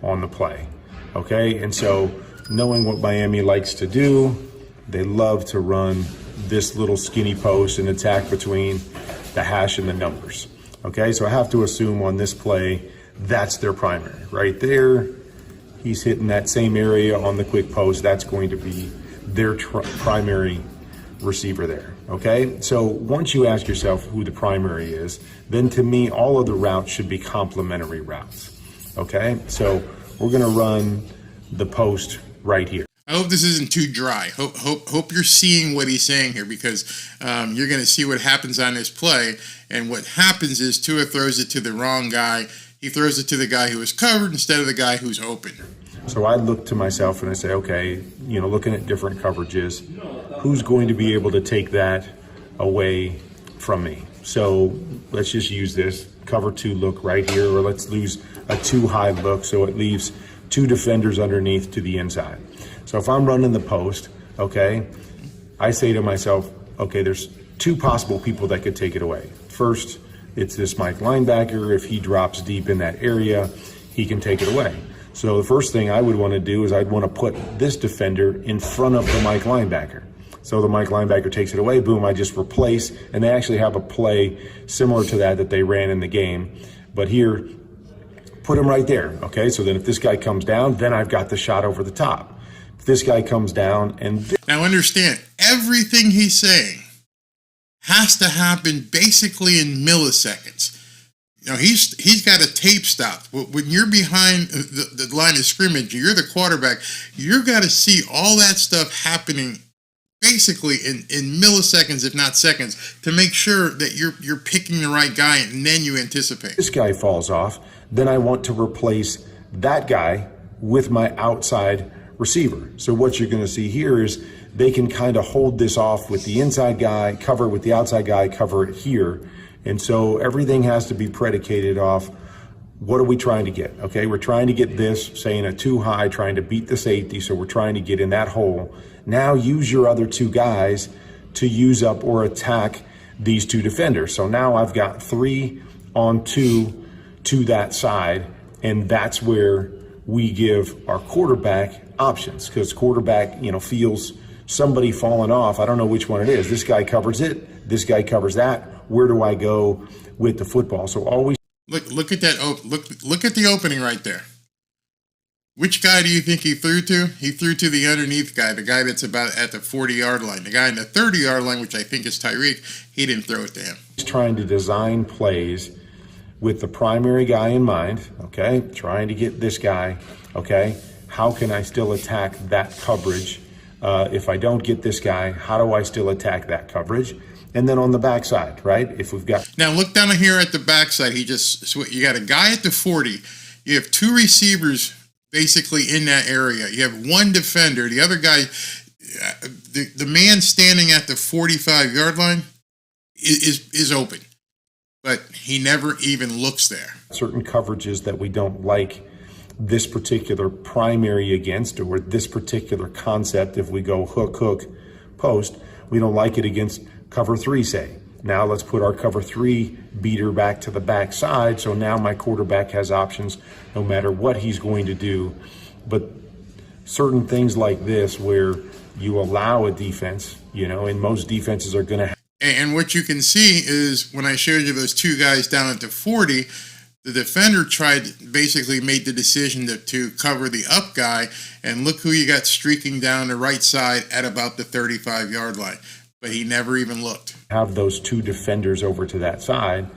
on the play? Okay, and so knowing what Miami likes to do, they love to run this little skinny post and attack between the hash and the numbers. Okay, so I have to assume on this play, that's their primary. Right there, he's hitting that same area on the quick post. That's going to be their primary receiver there. Okay, so once you ask yourself who the primary is, then to me, all of the routes should be complementary routes. Okay, so we're going to run the post right here. I hope this isn't too dry. Hope you're seeing what he's saying here, because you're going to see what happens on this play. And what happens is Tua throws it to the wrong guy. He throws it to the guy who is covered instead of the guy who's open. So I look to myself and I say, okay, looking at different coverages, who's going to be able to take that away from me? So let's just use this cover 2 look right here, or let's lose a 2 high look so it leaves 2 defenders underneath to the inside. So if I'm running the post, okay, I say to myself, okay, there's 2 possible people that could take it away. First, it's this Mike linebacker. If he drops deep in that area, he can take it away. So the first thing I would want to do is I'd want to put this defender in front of the Mike linebacker. So the Mike linebacker takes it away, boom, I just replace, and they actually have a play similar to that they ran in the game. But here, put him right there, okay? So then if this guy comes down, then I've got the shot over the top. If this guy comes down and... Now understand, everything he's saying has to happen basically in milliseconds. He's got a tape stop. When you're behind the line of scrimmage, you're the quarterback, you've got to see all that stuff happening basically in milliseconds, if not seconds, to make sure that you're picking the right guy, and then you anticipate. This guy falls off, then I want to replace that guy with my outside receiver. So what you're going to see here is they can kind of hold this off with the inside guy, cover it with the outside guy, cover it here. And so everything has to be predicated off, what are we trying to get? Okay, we're trying to get this, saying a too high, trying to beat the safety, so we're trying to get in that hole. Now use your other two guys to use up or attack these two defenders. So now I've got 3 on 2 to that side, and that's where we give our quarterback options, because quarterback, feels somebody falling off. I don't know which one it is. This guy covers it. This guy covers that. Where do I go with the football? So always look at that. Look at the opening right there. Which guy do you think he threw to? He threw to the underneath guy, the guy that's about at the 40-yard line. The guy in the 30-yard line, which I think is Tyreek, he didn't throw it to him. He's trying to design plays with the primary guy in mind, okay? Trying to get this guy, okay? How can I still attack that coverage? If I don't get this guy, how do I still attack that coverage? And then on the backside, right? If we've got... Now look down here at the backside. You got a guy at the 40. You have 2 receivers basically in that area. You have 1 defender. The other guy, the man standing at the 45-yard line is open. But he never even looks there. Certain coverages that we don't like this particular primary against, or this particular concept, if we go hook, post, we don't like it against cover 3, say. Now let's put our cover 3 beater back to the backside, so now my quarterback has options no matter what he's going to do. But certain things like this where you allow a defense, and most defenses are going to... And what you can see is when I showed you those 2 guys down at the 40, the defender basically made the decision to cover the up guy, and look who you got streaking down the right side at about the 35-yard line. But he never even looked. Have those 2 defenders over to that side,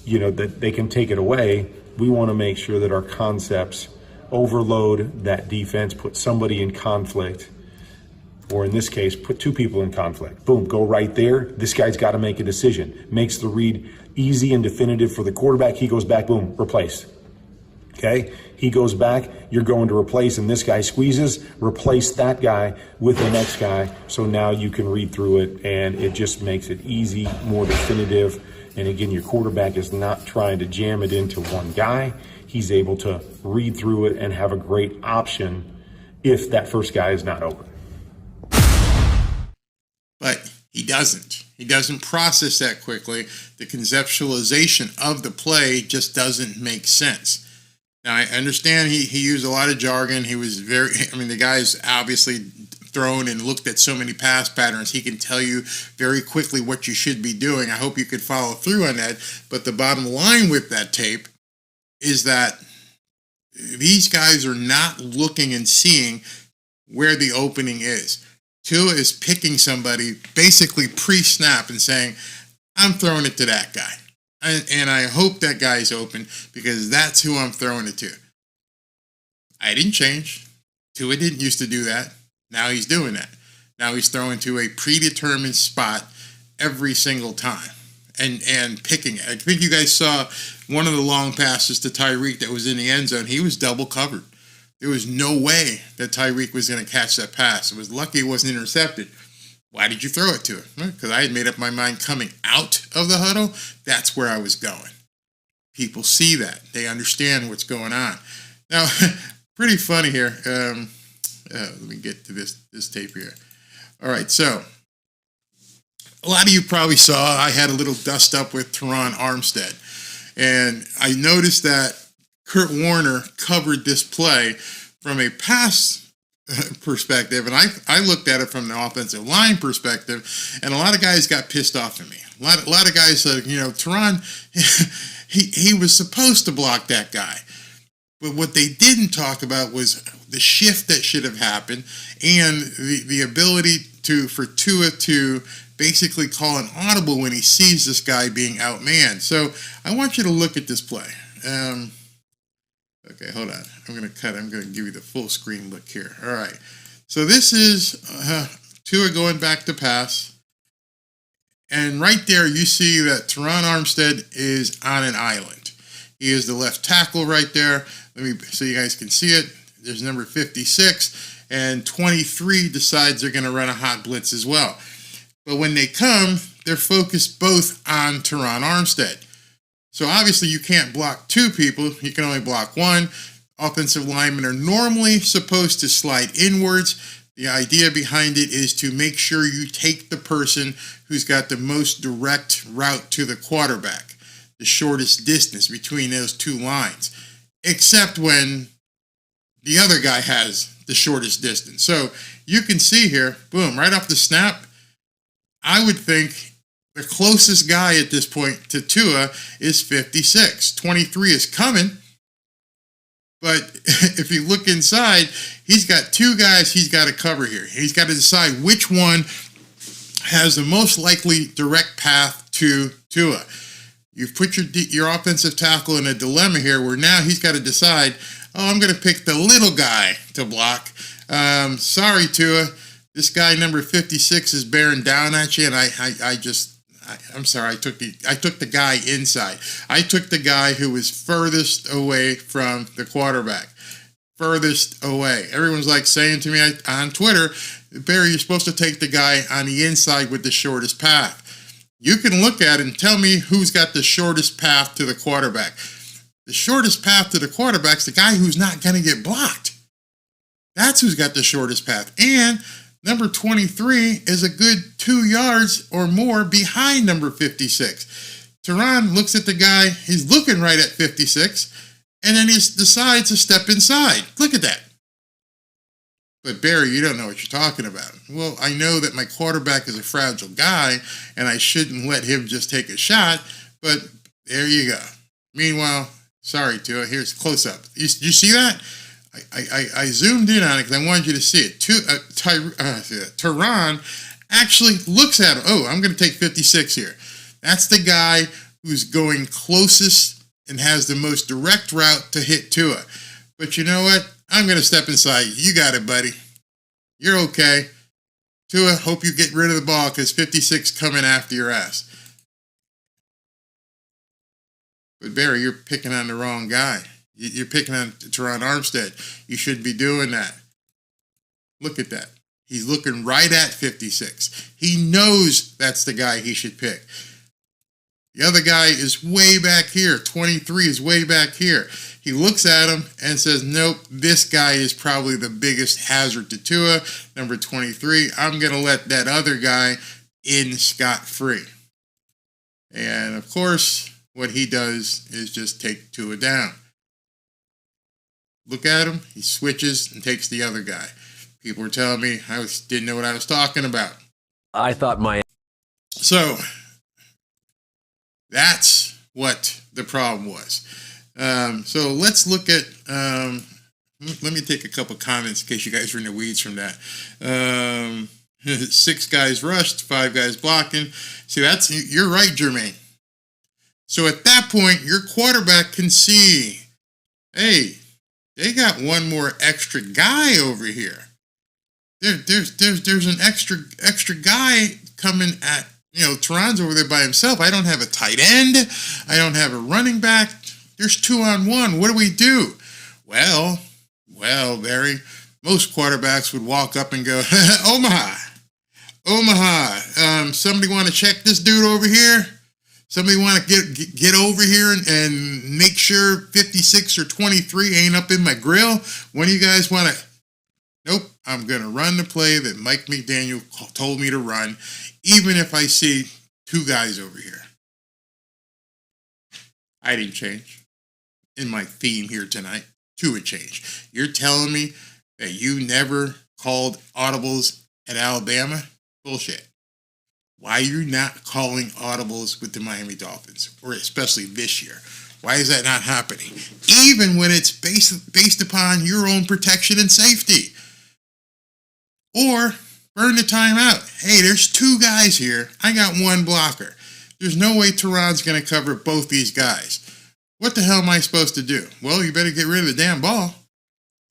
that they can take it away. We want to make sure that our concepts overload that defense, put somebody in conflict, or in this case, put 2 people in conflict. Boom, go right there. This guy's got to make a decision. Makes the read easy and definitive for the quarterback. He goes back, boom, replace. Okay? He goes back, you're going to replace, and this guy squeezes, replace that guy with the next guy. So now you can read through it, and it just makes it easy, more definitive. And again, your quarterback is not trying to jam it into one guy. He's able to read through it and have a great option if that first guy is not open. But he doesn't. He doesn't process that quickly. The conceptualization of the play just doesn't make sense. Now, I understand he used a lot of jargon. He was the guy's obviously thrown and looked at so many pass patterns. He can tell you very quickly what you should be doing. I hope you could follow through on that. But the bottom line with that tape is that these guys are not looking and seeing where the opening is. Tua is picking somebody basically pre-snap and saying, I'm throwing it to that guy. And I hope that guy's open because that's who I'm throwing it to. I didn't change. Tua didn't used to do that. Now he's doing that. Now he's throwing to a predetermined spot every single time and picking it. I think you guys saw one of the long passes to Tyreek that was in the end zone. He was double covered. There was no way that Tyreek was going to catch that pass. It was lucky it wasn't intercepted. Why did you throw it to him? Because I had made up my mind coming out of the huddle. That's where I was going. People see that. They understand what's going on. Now, pretty funny here. Let me get to this tape here. All right, so a lot of you probably saw I had a little dust up with Teron Armstead. And I noticed that Kurt Warner covered this play from a pass perspective, and I looked at it from the offensive line perspective, and a lot of guys got pissed off at me. A lot of guys said, Teron, he was supposed to block that guy. But what they didn't talk about was the shift that should have happened and the ability for Tua to basically call an audible when he sees this guy being outmanned. So I want you to look at this play. Okay, hold on. I'm going to give you the full screen look here. All right. So this is Tua going back to pass. And right there you see that Teron Armstead is on an island. He is the left tackle right there. So you guys can see it. there's number 56, and 23 decides they're going to run a hot blitz as well. But when they come, they're focused both on Teron Armstead. So obviously you can't block two people. You can only block one. Offensive linemen are normally supposed to slide inwards. The idea behind it is to make sure you take the person who's got the most direct route to the quarterback, the shortest distance between those two lines, except when the other guy has the shortest distance. So you can see here, boom, right off the snap, I would think the closest guy at this point to Tua is 56. 23 is coming, but if you look inside, he's got two guys he's got to cover here. He's got to decide which one has the most likely direct path to Tua. You've put your offensive tackle in a dilemma here where now he's got to decide, oh, I'm going to pick the little guy to block. Sorry, Tua. This guy number 56 is bearing down at you, and I'm sorry. I took the guy inside. I took the guy who was furthest away from the quarterback. Furthest away. Everyone's like saying to me on Twitter, Barry, you're supposed to take the guy on the inside with the shortest path. You can look at it and tell me who's got the shortest path to the quarterback. The shortest path to the quarterback's the guy who's not going to get blocked. That's who's got the shortest path. And number 23 is a good 2 yards or more behind number 56. Teron looks at the guy, he's looking right at 56, and then he decides to step inside. Look at that. But Barry, you don't know what you're talking about. Well, I know that my quarterback is a fragile guy, and I shouldn't let him just take a shot, but there you go. Meanwhile, sorry, Tua, here's close up. You see that? I zoomed in on it because I wanted you to see it. Teron actually looks at him. Oh, I'm going to take 56 here. That's the guy who's going closest and has the most direct route to hit Tua. But you know what? I'm going to step inside. You got it, buddy. You're okay. Tua, hope you get rid of the ball because 56 coming after your ass. But Barry, you're picking on the wrong guy. You're picking on Teron Armstead. You shouldn't be doing that. Look at that. He's looking right at 56. He knows that's the guy he should pick. The other guy is way back here. 23 is way back here. He looks at him and says, nope, this guy is probably the biggest hazard to Tua. Number 23, I'm going to let that other guy in scot-free. And, of course, what he does is just take Tua down. Look at him. He switches and takes the other guy. People were telling me didn't know what I was talking about. I thought So that's what the problem was. So let's look at. Let me take a couple comments in case you guys are in the weeds from that. 6 guys rushed, 5 guys blocking. See, you're right, Jermaine. So at that point, your quarterback can see, hey, they got one more extra guy over here. There's an extra guy coming at, Teron's over there by himself. I don't have a tight end. I don't have a running back. There's 2-on-1. What do we do? Well, Barry, most quarterbacks would walk up and go, Omaha. Somebody want to check this dude over here? Somebody want to get over here and make sure 56 or 23 ain't up in my grill? When do you guys want to? Nope, I'm going to run the play that Mike McDaniel told me to run, even if I see 2 guys over here. I didn't change in my theme here tonight. 2 would change. You're telling me that you never called audibles at Alabama? Bullshit. Why are you not calling audibles with the Miami Dolphins, or especially this year? Why is that not happening? Even when it's based upon your own protection and safety. Or burn the timeout. Hey, there's 2 guys here. I got 1 blocker. There's no way Teron's going to cover both these guys. What the hell am I supposed to do? Well, you better get rid of the damn ball.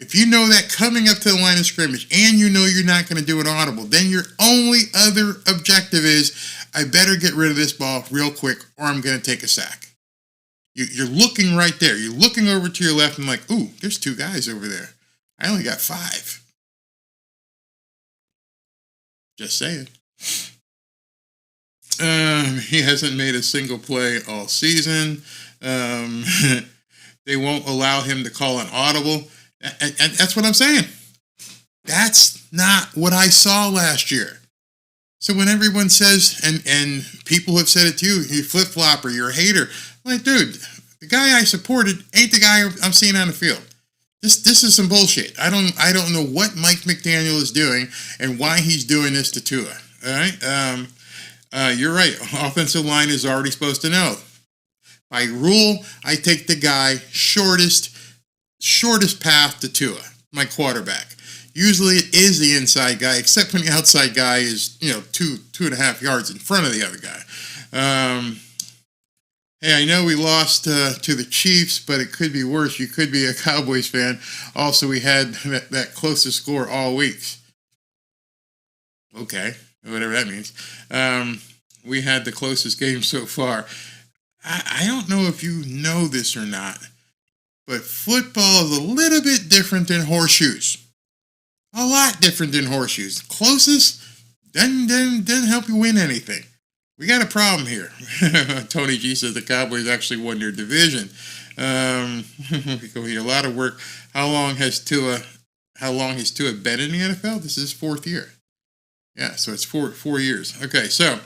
If you know that coming up to the line of scrimmage and you know you're not going to do an audible, then your only other objective is, I better get rid of this ball real quick or I'm going to take a sack. You're looking right there. You're looking over to your left and like, ooh, there's 2 guys over there. I only got 5. Just saying. He hasn't made a single play all season. They won't allow him to call an audible. And that's what I'm saying. That's not what I saw last year. So when everyone says, and people have said it to you, you flip-flopper, you're a hater. I'm like, dude, the guy I supported ain't the guy I'm seeing on the field. This is some bullshit. I don't know what Mike McDaniel is doing and why he's doing this to Tua. All right? You're right. Offensive line is already supposed to know. By rule, I take the guy shortest path to Tua, my quarterback. Usually it is the inside guy, except when the outside guy is, 2.5 yards in front of the other guy. Hey, I know we lost to the Chiefs, but it could be worse. You could be a Cowboys fan. Also, we had that closest score all week. Okay, whatever that means. We had the closest game so far. I don't know if you know this or not, but football is a little bit different than horseshoes. A lot different than horseshoes. Closest doesn't help you win anything. We got a problem here. Tony G says the Cowboys actually won their division. We need a lot of work. How long has Tua been in the NFL? This is his 4th year. Yeah, so it's four years. Okay, so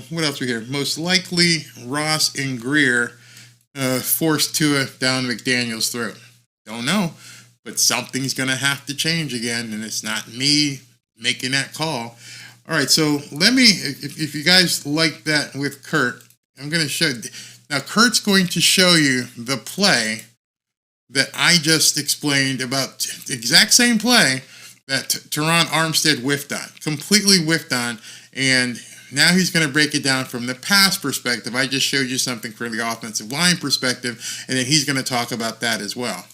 what else we hear? Most likely Ross and Greer forced Tua down McDaniel's throat. Don't know, but something's going to have to change again, and it's not me making that call. All right, so let me, if you guys like that with Kurt, I'm going to show, now Kurt's going to show you the play that I just explained about, the exact same play that Teron Armstead whiffed on, completely whiffed on, and now he's going to break it down from the pass perspective. I just showed you something from the offensive line perspective, and then he's going to talk about that as well.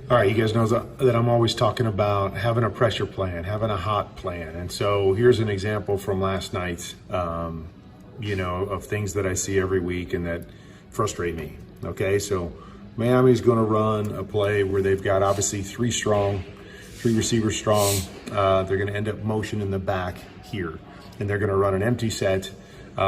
All right, you guys know that I'm always talking about having a pressure plan, having a hot plan. And so here's an example from last night, of things that I see every week and that frustrate me. Okay, so Miami's going to run a play where they've got obviously 3 receivers strong. They're going to end up motion in the back here. And they're going to run an empty set,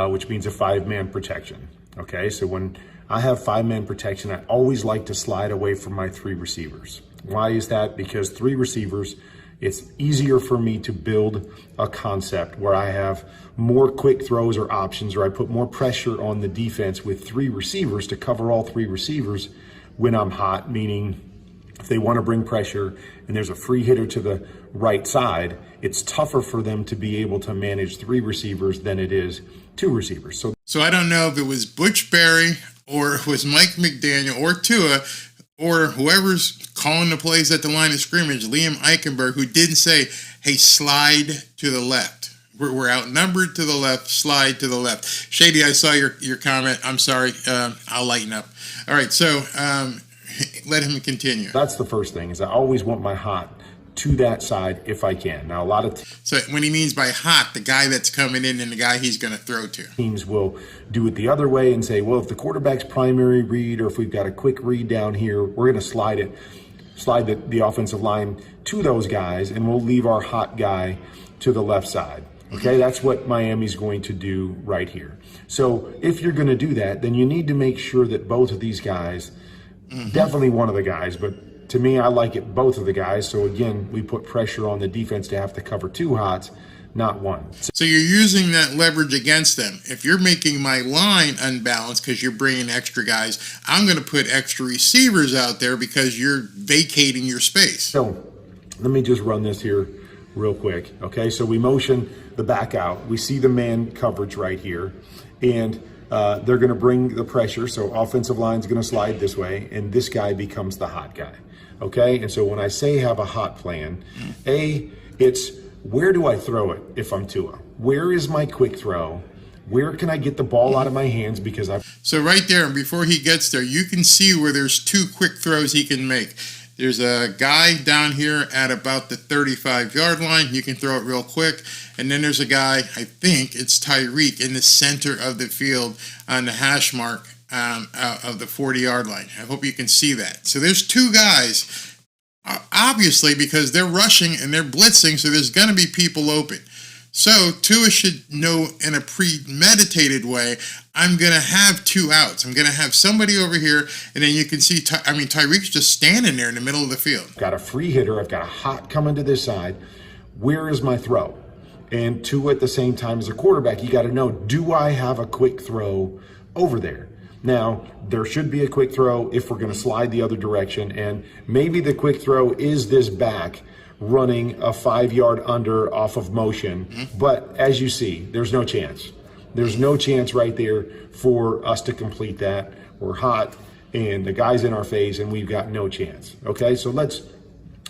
which means a 5-man protection. Okay, so when I have 5-man protection, I always like to slide away from my 3 receivers. Why is that? Because 3 receivers, it's easier for me to build a concept where I have more quick throws or options, or I put more pressure on the defense with 3 receivers to cover all 3 receivers when I'm hot, meaning if they want to bring pressure and there's a free hitter to the right side, it's tougher for them to be able to manage 3 receivers than it is 2 receivers. So I don't know if it was Butch Berry or it was Mike McDaniel or Tua or whoever's calling the plays at the line of scrimmage, Liam Eichenberg, who didn't say, hey, slide to the left. We're outnumbered to the left, slide to the left. Shady, I saw your comment. I'm sorry. I'll lighten up. All right, so let him continue. That's the first thing, is I always want my hot to that side if I can. Now, a lot of so when he means by hot, the guy that's coming in and the guy he's going to throw to. Teams will do it the other way and say, well, if the quarterback's primary read or if we've got a quick read down here, we're going to slide the offensive line to those guys, and we'll leave our hot guy to the left side. Okay, that's what Miami's going to do right here. So if you're going to do that, then you need to make sure that both of these guys, definitely one of the guys, but to me, I like it both of the guys. So again, we put pressure on the defense to have to cover 2 hots, not 1. So you're using that leverage against them. If you're making my line unbalanced because you're bringing extra guys, I'm going to put extra receivers out there because you're vacating your space. So let me just run this here real quick. Okay, so we motion the back out. We see the man coverage right here. And they're going to bring the pressure. So offensive line's going to slide this way, and this guy becomes the hot guy. Okay, and so when I say have a hot plan, it's where do I throw it if I'm Tua? Where is my quick throw? Where can I get the ball out of my hands? Because So right there, and before he gets there, you can see where there's 2 quick throws he can make. There's a guy down here at about the 35-yard line. You can throw it real quick. And then there's a guy, I think it's Tyreek, in the center of the field on the hash mark of the 40-yard line. I hope you can see that. So there's 2 guys Obviously, because they're rushing and they're blitzing, so there's going to be people open. So Tua should know in a premeditated way, I'm going to have 2 outs. I'm going to have somebody over here, and then you can see, Tyreek's just standing there in the middle of the field. Got a free hitter. I've got a hot coming to this side. Where is my throw? And Tua at the same time as a quarterback, you got to know, do I have a quick throw over there? Now, there should be a quick throw if we're going to slide the other direction, and maybe the quick throw is this back running a 5-yard under off of motion. But as you see, there's no chance. There's no chance right there for us to complete that. We're hot, and the guy's in our face, and we've got no chance. Okay, so let's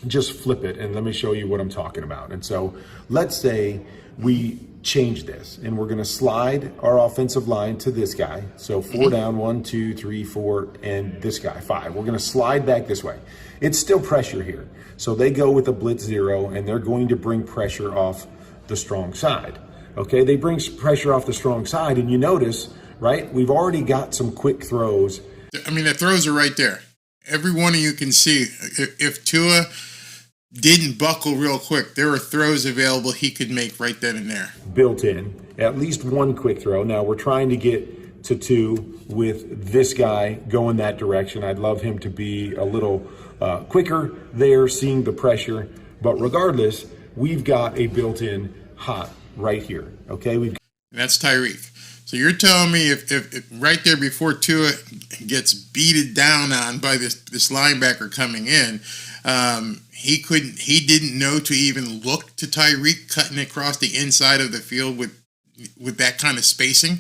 just flip it, and let me show you what I'm talking about. And so let's say we change this, and we're going to slide our offensive line to this guy. So 4 down, 1, 2, 3, 4, and this guy 5. We're going to slide back this way. It's still pressure here. So they go with a blitz 0, and they're going to bring pressure off the strong side. Okay, they bring pressure off the strong side, and you notice, right, we've already got some quick throws. I mean, the throws are right there. Every one of you can see if Tua didn't buckle real quick, there were throws available he could make right then and there. Built in, at least one quick throw. Now we're trying to get to 2 with this guy going that direction. I'd love him to be a little quicker there, seeing the pressure. But regardless, we've got a built-in hot right here. Okay, that's Tyreek. So you're telling me if right there before Tua gets beated down on by this linebacker coming in, he didn't know to even look to Tyreek cutting across the inside of the field with that kind of spacing?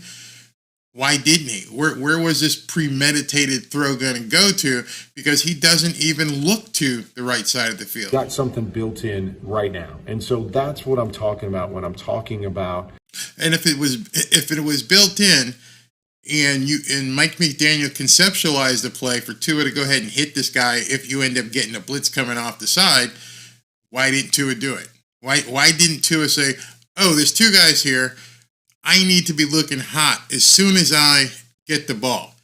Why didn't he? Where was this premeditated throw going to go to? Because he doesn't even look to the right side of the field. Got something built in right now. And so that's what I'm talking about when I'm talking about. And if it was built in, and Mike McDaniel conceptualized the play for Tua to go ahead and hit this guy if you end up getting a blitz coming off the side, why didn't Tua do it? Why didn't Tua say, oh, there's 2 guys here, I need to be looking hot as soon as I get the ball.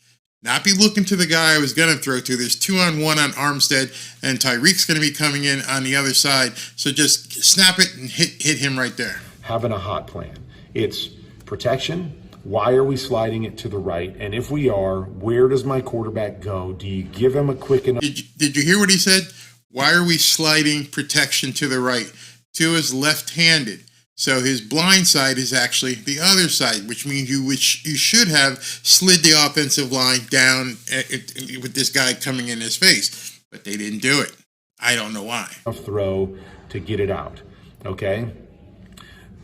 Not be looking to the guy I was going to throw to. There's 2-on-1 on Armstead, and Tyreek's going to be coming in on the other side. So just snap it and hit him right there. Having a hot plan. It's protection. Why are we sliding it to the right? And if we are, where does my quarterback go? Do you give him a quick enough? Did you hear what he said? Why are we sliding protection to the right? Tua's left-handed. So his blind side is actually the other side, which means you should have slid the offensive line down with this guy coming in his face. But they didn't do it. I don't know why. Throw to get it out, okay?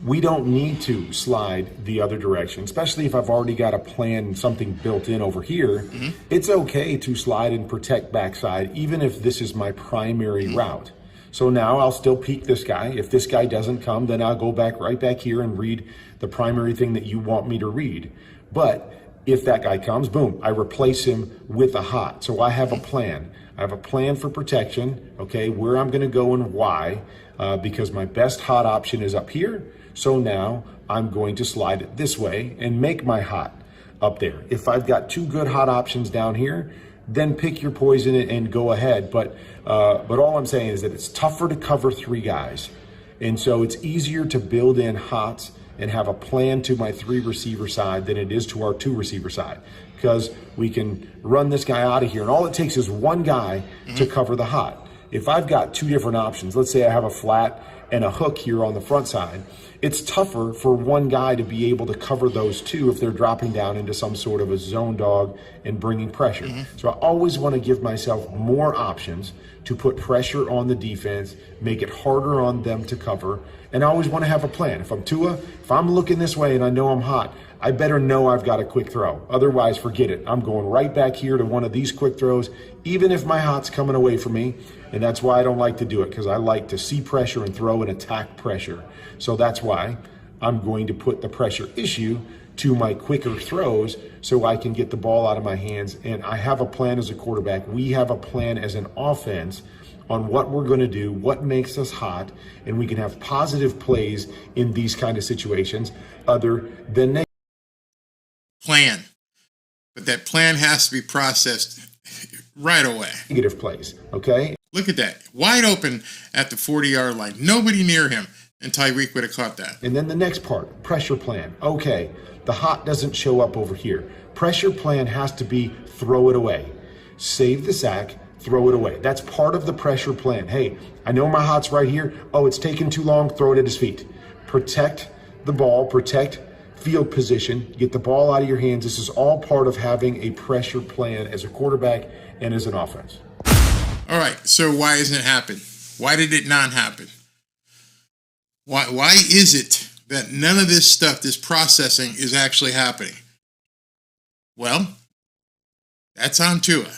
We don't need to slide the other direction, especially if I've already got a plan, something built in over here. It's okay to slide and protect backside, even if this is my primary route. So now I'll still peek this guy. If this guy doesn't come, then I'll go right back here and read the primary thing that you want me to read. But if that guy comes, boom, I replace him with a hot. So I have a plan. I have a plan for protection, okay, where I'm going to go and why, because my best hot option is up here. So now I'm going to slide it this way and make my hot up there. If I've got 2 good hot options down here, then pick your poison and go ahead. But all I'm saying is that it's tougher to cover 3 guys. And so it's easier to build in hots and have a plan to my 3 receiver side than it is to our 2 receiver side, because we can run this guy out of here. And all it takes is 1 guy to cover the hot. If I've got 2 different options, let's say I have a flat and a hook here on the front side, it's tougher for 1 guy to be able to cover those 2 if they're dropping down into some sort of a zone dog and bringing pressure. So I always want to give myself more options to put pressure on the defense, make it harder on them to cover, and I always want to have a plan. If I'm Tua, if I'm looking this way and I know I'm hot, I better know I've got a quick throw. Otherwise, forget it. I'm going right back here to one of these quick throws, even if my hot's coming away from me. And that's why I don't like to do it, because I like to see pressure and throw and attack pressure. So that's why I'm going to put the pressure issue to my quicker throws so I can get the ball out of my hands. And I have a plan as a quarterback. We have a plan as an offense on what we're going to do, what makes us hot, and we can have positive plays in these kind of situations other than negative. Plan. But that plan has to be processed right away. Negative plays, okay? Look at that. Wide open at the 40-yard line. Nobody near him. And Tyreek would have caught that. And then the next part, pressure plan. Okay, the hot doesn't show up over here. Pressure plan has to be throw it away. Save the sack, throw it away. That's part of the pressure plan. Hey, I know my hot's right here. Oh, it's taking too long, throw it at his feet. Protect the ball, protect field position, get the ball out of your hands. This is all part of having a pressure plan as a quarterback and as an offense. All right, so why hasn't it happened? Why did it not happen? Why is it that none of this stuff, this processing, is actually happening? Well, that's on Tua.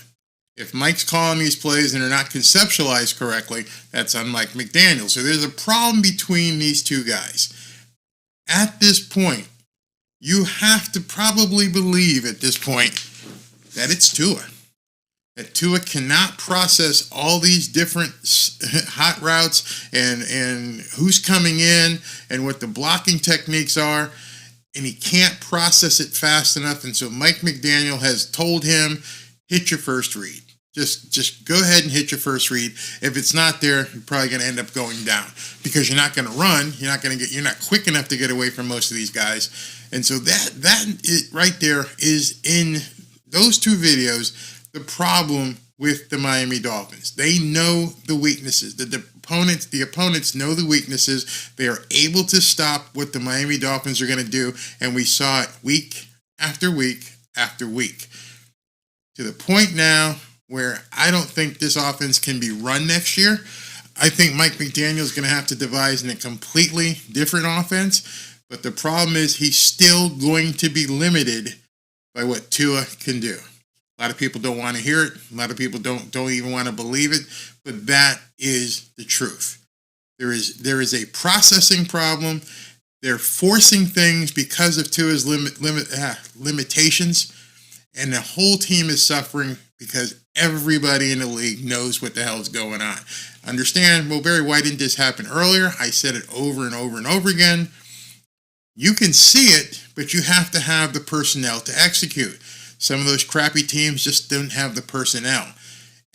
If Mike's calling these plays and they're not conceptualized correctly, that's on Mike McDaniel. So there's a problem between these two guys. At this point, you have to probably believe at this point that it's Tua. That Tua cannot process all these different hot routes and who's coming in and what the blocking techniques are, and he can't process it fast enough. And so Mike McDaniel has told him, hit your first read. Just go ahead and hit your first read. If it's not there, you're probably going to end up going down because you're not going to run. You're not quick enough to get away from most of these guys. And so that right there is in those two videos the problem with the Miami Dolphins. They know the weaknesses. The opponents know the weaknesses. They are able to stop what the Miami Dolphins are going to do, and we saw it week after week after week. To the point now where I don't think this offense can be run next year. I think Mike McDaniel is going to have to devise a completely different offense, but the problem is he's still going to be limited by what Tua can do. A lot of people don't want to hear it. A lot of people don't even want to believe it, but that is the truth. There is a processing problem. They're forcing things because of Tua's limitations, and the whole team is suffering because everybody in the league knows what the hell is going on. Understand, well, Barry, why didn't this happen earlier? I said it over and over and over again. You can see it, but you have to have the personnel to execute. Some of those crappy teams just don't have the personnel.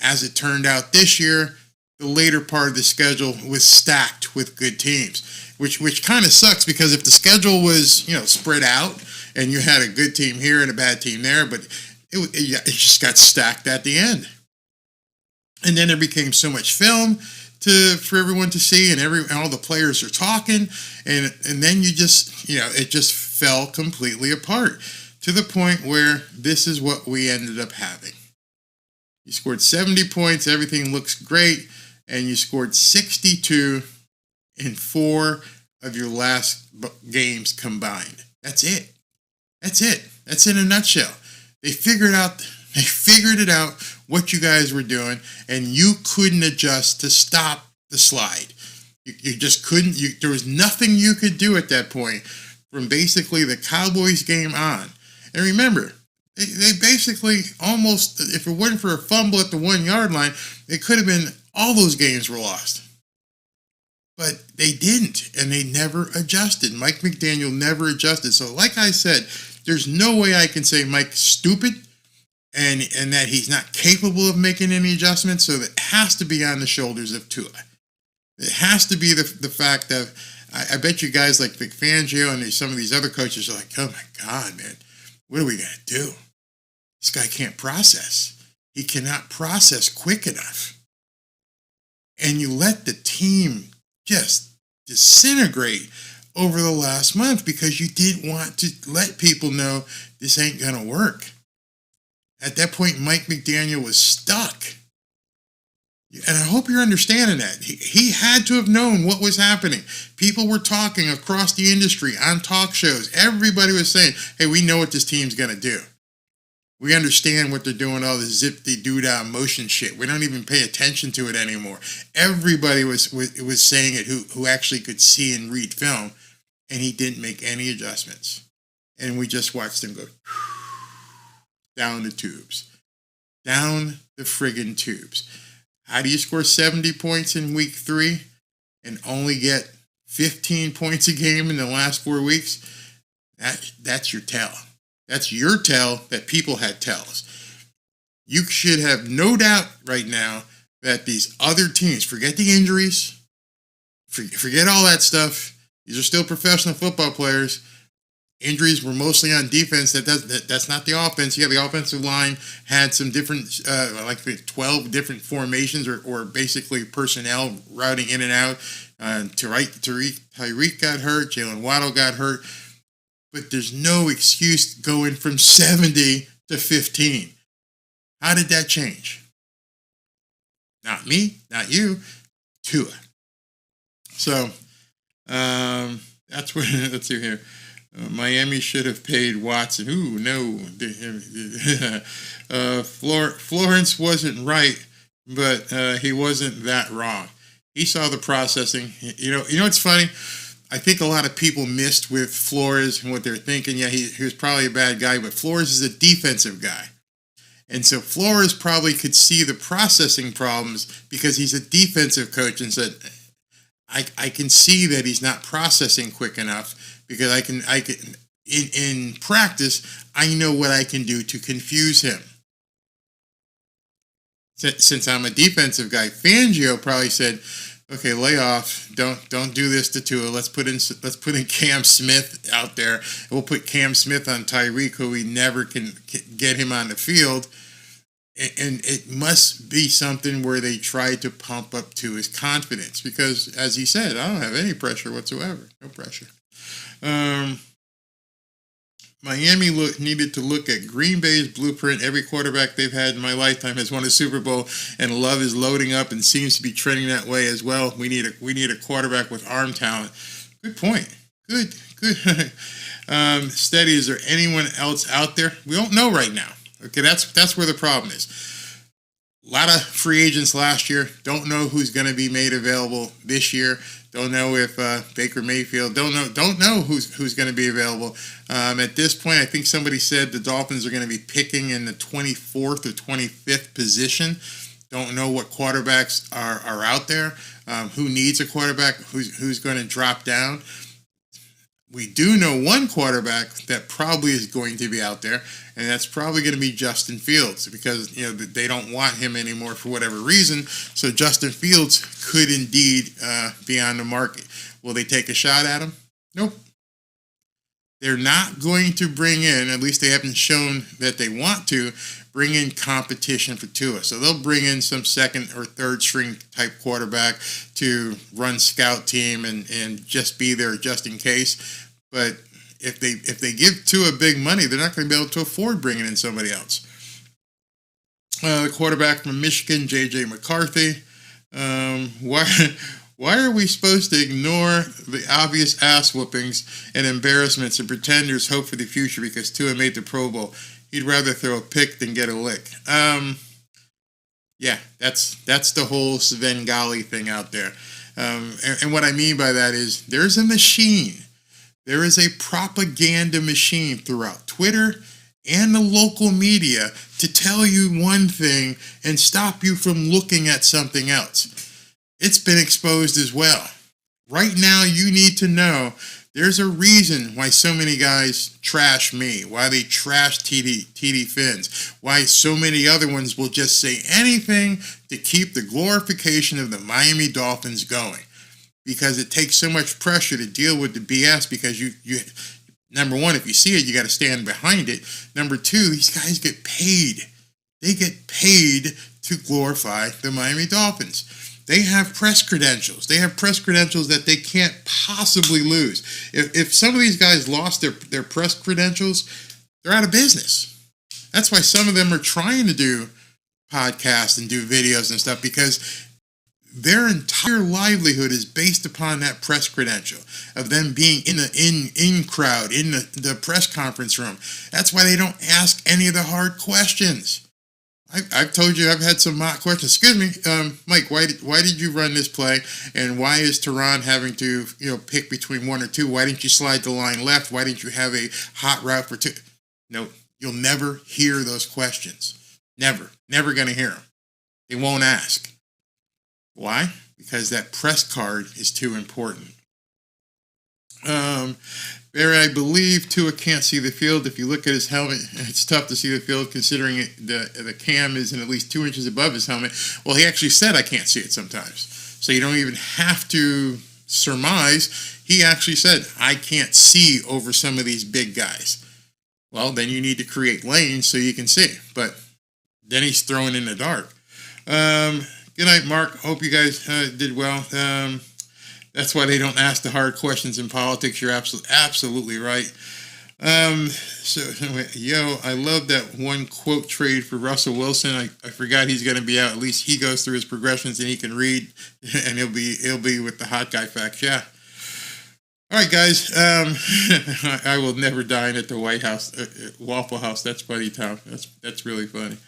As it turned out this year, the later part of the schedule was stacked with good teams, which kind of sucks because if the schedule was, spread out and you had a good team here and a bad team there, but it just got stacked at the end. And then there became so much film for everyone to see, and all the players are talking, and then you just, it just fell completely apart to the point where this is what we ended up having. You scored 70 points, everything looks great, and you scored 62 in 4 of your last games combined. That's it. That's in a nutshell. They figured it out what you guys were doing, and you couldn't adjust to stop the slide. You just couldn't. There was nothing you could do at that point from basically the Cowboys game on. And remember, they basically almost, if it weren't for a fumble at the 1-yard line, it could have been all those games were lost. But they didn't, and they never adjusted. Mike McDaniel never adjusted. So like I said, there's no way I can say Mike's stupid and that he's not capable of making any adjustments. So it has to be on the shoulders of Tua. It has to be the fact that I bet you guys like Vic Fangio and some of these other coaches are like, oh my God, man, what are we going to do? This guy can't process. He cannot process quick enough. And you let the team just disintegrate over the last month because you didn't want to let people know this ain't going to work. At that point, Mike McDaniel was stuck. And I hope you're understanding that. He had to have known what was happening. People were talking across the industry on talk shows. Everybody was saying, hey, we know what this team's going to do. We understand what they're doing, all the zip-de-doo-dah motion shit. We don't even pay attention to it anymore. Everybody was saying it who actually could see and read film, and he didn't make any adjustments. And we just watched him go down the tubes. Down the friggin' tubes. How do you score 70 points in week 3 and only get 15 points a game in the last 4 weeks? That's your tell. That's your tell that people had tells. You should have no doubt right now that these other teams, forget the injuries, forget all that stuff. These are still professional football players. Injuries were mostly on defense. That's not the offense. Yeah, the offensive line had some different, like 12 different formations or basically personnel routing in and out. Tyreek got hurt. Jalen Waddle got hurt. But there's no excuse going from 70 to 15. How did that change? Not me, not you, Tua. So that's what. Let's see here. Miami should have paid Watson. Ooh, no. Florence wasn't right, but he wasn't that wrong. He saw the processing. You know what's funny? I think a lot of people missed with Flores and what they're thinking. Yeah, he was probably a bad guy, but Flores is a defensive guy. And so Flores probably could see the processing problems because he's a defensive coach and said, I can see that he's not processing quick enough because I can in practice, I know what I can do to confuse him. Since I'm a defensive guy, Fangio probably said, okay, lay off. Don't do this to Tua. Let's put in Cam Smith out there. We'll put Cam Smith on Tyreek, who we never can get him on the field. And it must be something where they try to pump up Tua's confidence because, as he said, I don't have any pressure whatsoever. No pressure. Miami needed to look at Green Bay's blueprint. Every quarterback they've had in my lifetime has won a Super Bowl, and Love is loading up and seems to be trending that way as well. We need a quarterback with arm talent. Good point. Good. Steady. Is there anyone else out there? We don't know right now. Okay, that's where the problem is. A lot of free agents last year. Don't know who's going to be made available this year. Don't know if Baker Mayfield. Don't know who's going to be available. At this point, I think somebody said the Dolphins are going to be picking in the 24th or 25th position. Don't know what quarterbacks are out there. Who needs a quarterback? Who's going to drop down? We do know one quarterback that probably is going to be out there, and that's probably going to be Justin Fields because they don't want him anymore for whatever reason. So Justin Fields could indeed be on the market. Will they take a shot at him? Nope. They're not going to bring in, at least they haven't shown that they want to, bring in competition for Tua. So they'll bring in some second or third string type quarterback to run scout team and just be there just in case. But if they give Tua big money, they're not going to be able to afford bringing in somebody else. The quarterback from Michigan, J.J. McCarthy. Why are we supposed to ignore the obvious ass whoopings and embarrassments and pretend there's hope for the future because Tua made the Pro Bowl? He'd rather throw a pick than get a lick. Yeah, that's the whole Svengali thing out there. And what I mean by that is there's a machine. There is a propaganda machine throughout Twitter and the local media to tell you one thing and stop you from looking at something else. It's been exposed as well. Right now, you need to know there's a reason why so many guys trash me, why they trash TD Finns, why so many other ones will just say anything to keep the glorification of the Miami Dolphins going. Because it takes so much pressure to deal with the BS because you number one, if you see it, you got to stand behind it. Number two, these guys get paid. They get paid to glorify the Miami Dolphins. They have press credentials. They have press credentials that they can't possibly lose. If some of these guys lost their press credentials, they're out of business. That's why some of them are trying to do podcasts and do videos and stuff because their entire livelihood is based upon that press credential of them being in the in crowd, in the press conference room. That's why they don't ask any of the hard questions. I've told you I've had some mock questions. Excuse me, Mike, why did you run this play? And why is Tehran having to pick between one or two? Why didn't you slide the line left? Why didn't you have a hot route for two? No, you'll never hear those questions. Never going to hear them. They won't ask. Why? Because that press card is too important. Barry, I believe Tua can't see the field. If you look at his helmet, it's tough to see the field considering the cam is in at least 2 inches above his helmet. Well, he actually said I can't see it sometimes. So you don't even have to surmise. He actually said, I can't see over some of these big guys. Well, then you need to create lanes so you can see. But then he's throwing in the dark. Good night, Mark. Hope you guys did well. That's why they don't ask the hard questions in politics. You're absolutely right. So anyway, I love that one quote trade for Russell Wilson. I forgot he's going to be out. At least he goes through his progressions and he can read, and he'll be with the hot guy facts. Yeah. All right, guys. I will never dine at the White House, Waffle House. That's funny, Tom. That's really funny.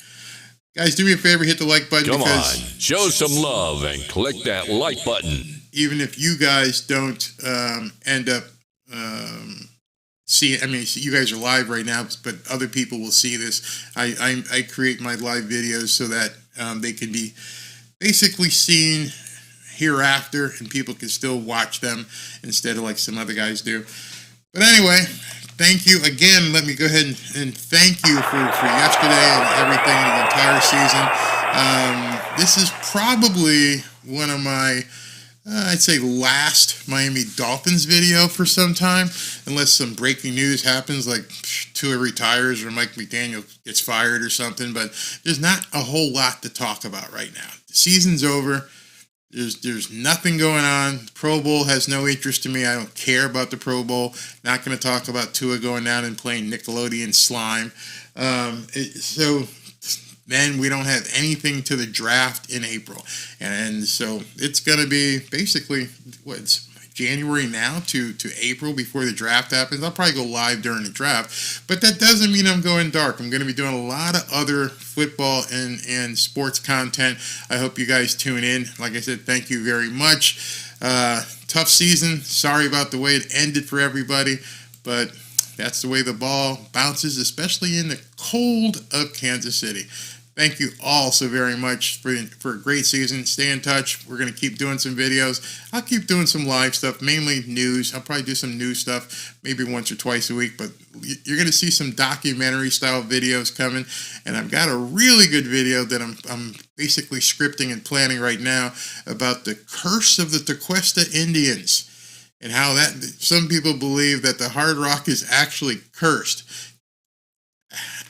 Guys, do me a favor, hit the like button. Come on, show some love and click that like button. Even if you guys don't end up seeing, I mean, you guys are live right now, but other people will see this. I create my live videos so that they can be basically seen hereafter, and people can still watch them instead of like some other guys do. But anyway, thank you again. Let me go ahead and thank you for yesterday and everything, the entire season. This is probably one of my, I'd say, last Miami Dolphins video for some time, unless some breaking news happens, like Tua retires or Mike McDaniel gets fired or something. But there's not a whole lot to talk about right now. The season's over. There's nothing going on. The Pro Bowl has no interest to me. I don't care about the Pro Bowl. Not going to talk about Tua going down and playing Nickelodeon slime. So then we don't have anything to the draft in April. And so it's going to be basically it's January now to April before the draft happens. I'll probably go live during the draft, but that doesn't mean I'm going dark. I'm going to be doing a lot of other football and sports content. I hope you guys tune in. Like I said, thank you very much. Tough season. Sorry about the way it ended for everybody, but that's the way the ball bounces, especially in the cold of Kansas City. Thank you all so very much for a great season. Stay in touch. We're going to keep doing some videos. I'll keep doing some live stuff, mainly news. I'll probably do some news stuff maybe once or twice a week, but you're going to see some documentary-style videos coming, and I've got a really good video that I'm basically scripting and planning right now about the curse of the Tequesta Indians and how that some people believe that the Hard Rock is actually cursed.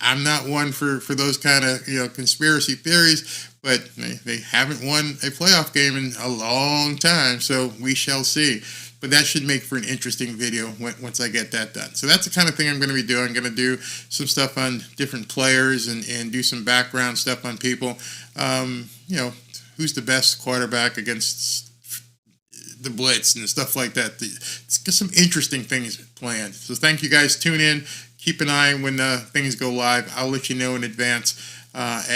I'm not one for those kind of conspiracy theories, but they haven't won a playoff game in a long time, so we shall see. But that should make for an interesting video once I get that done. So that's the kind of thing I'm going to be doing. I'm going to do some stuff on different players and do some background stuff on people. Who's the best quarterback against the blitz and stuff like that. It's got some interesting things planned. So thank you guys. Tune in. Keep an eye when things go live. I'll let you know in advance. And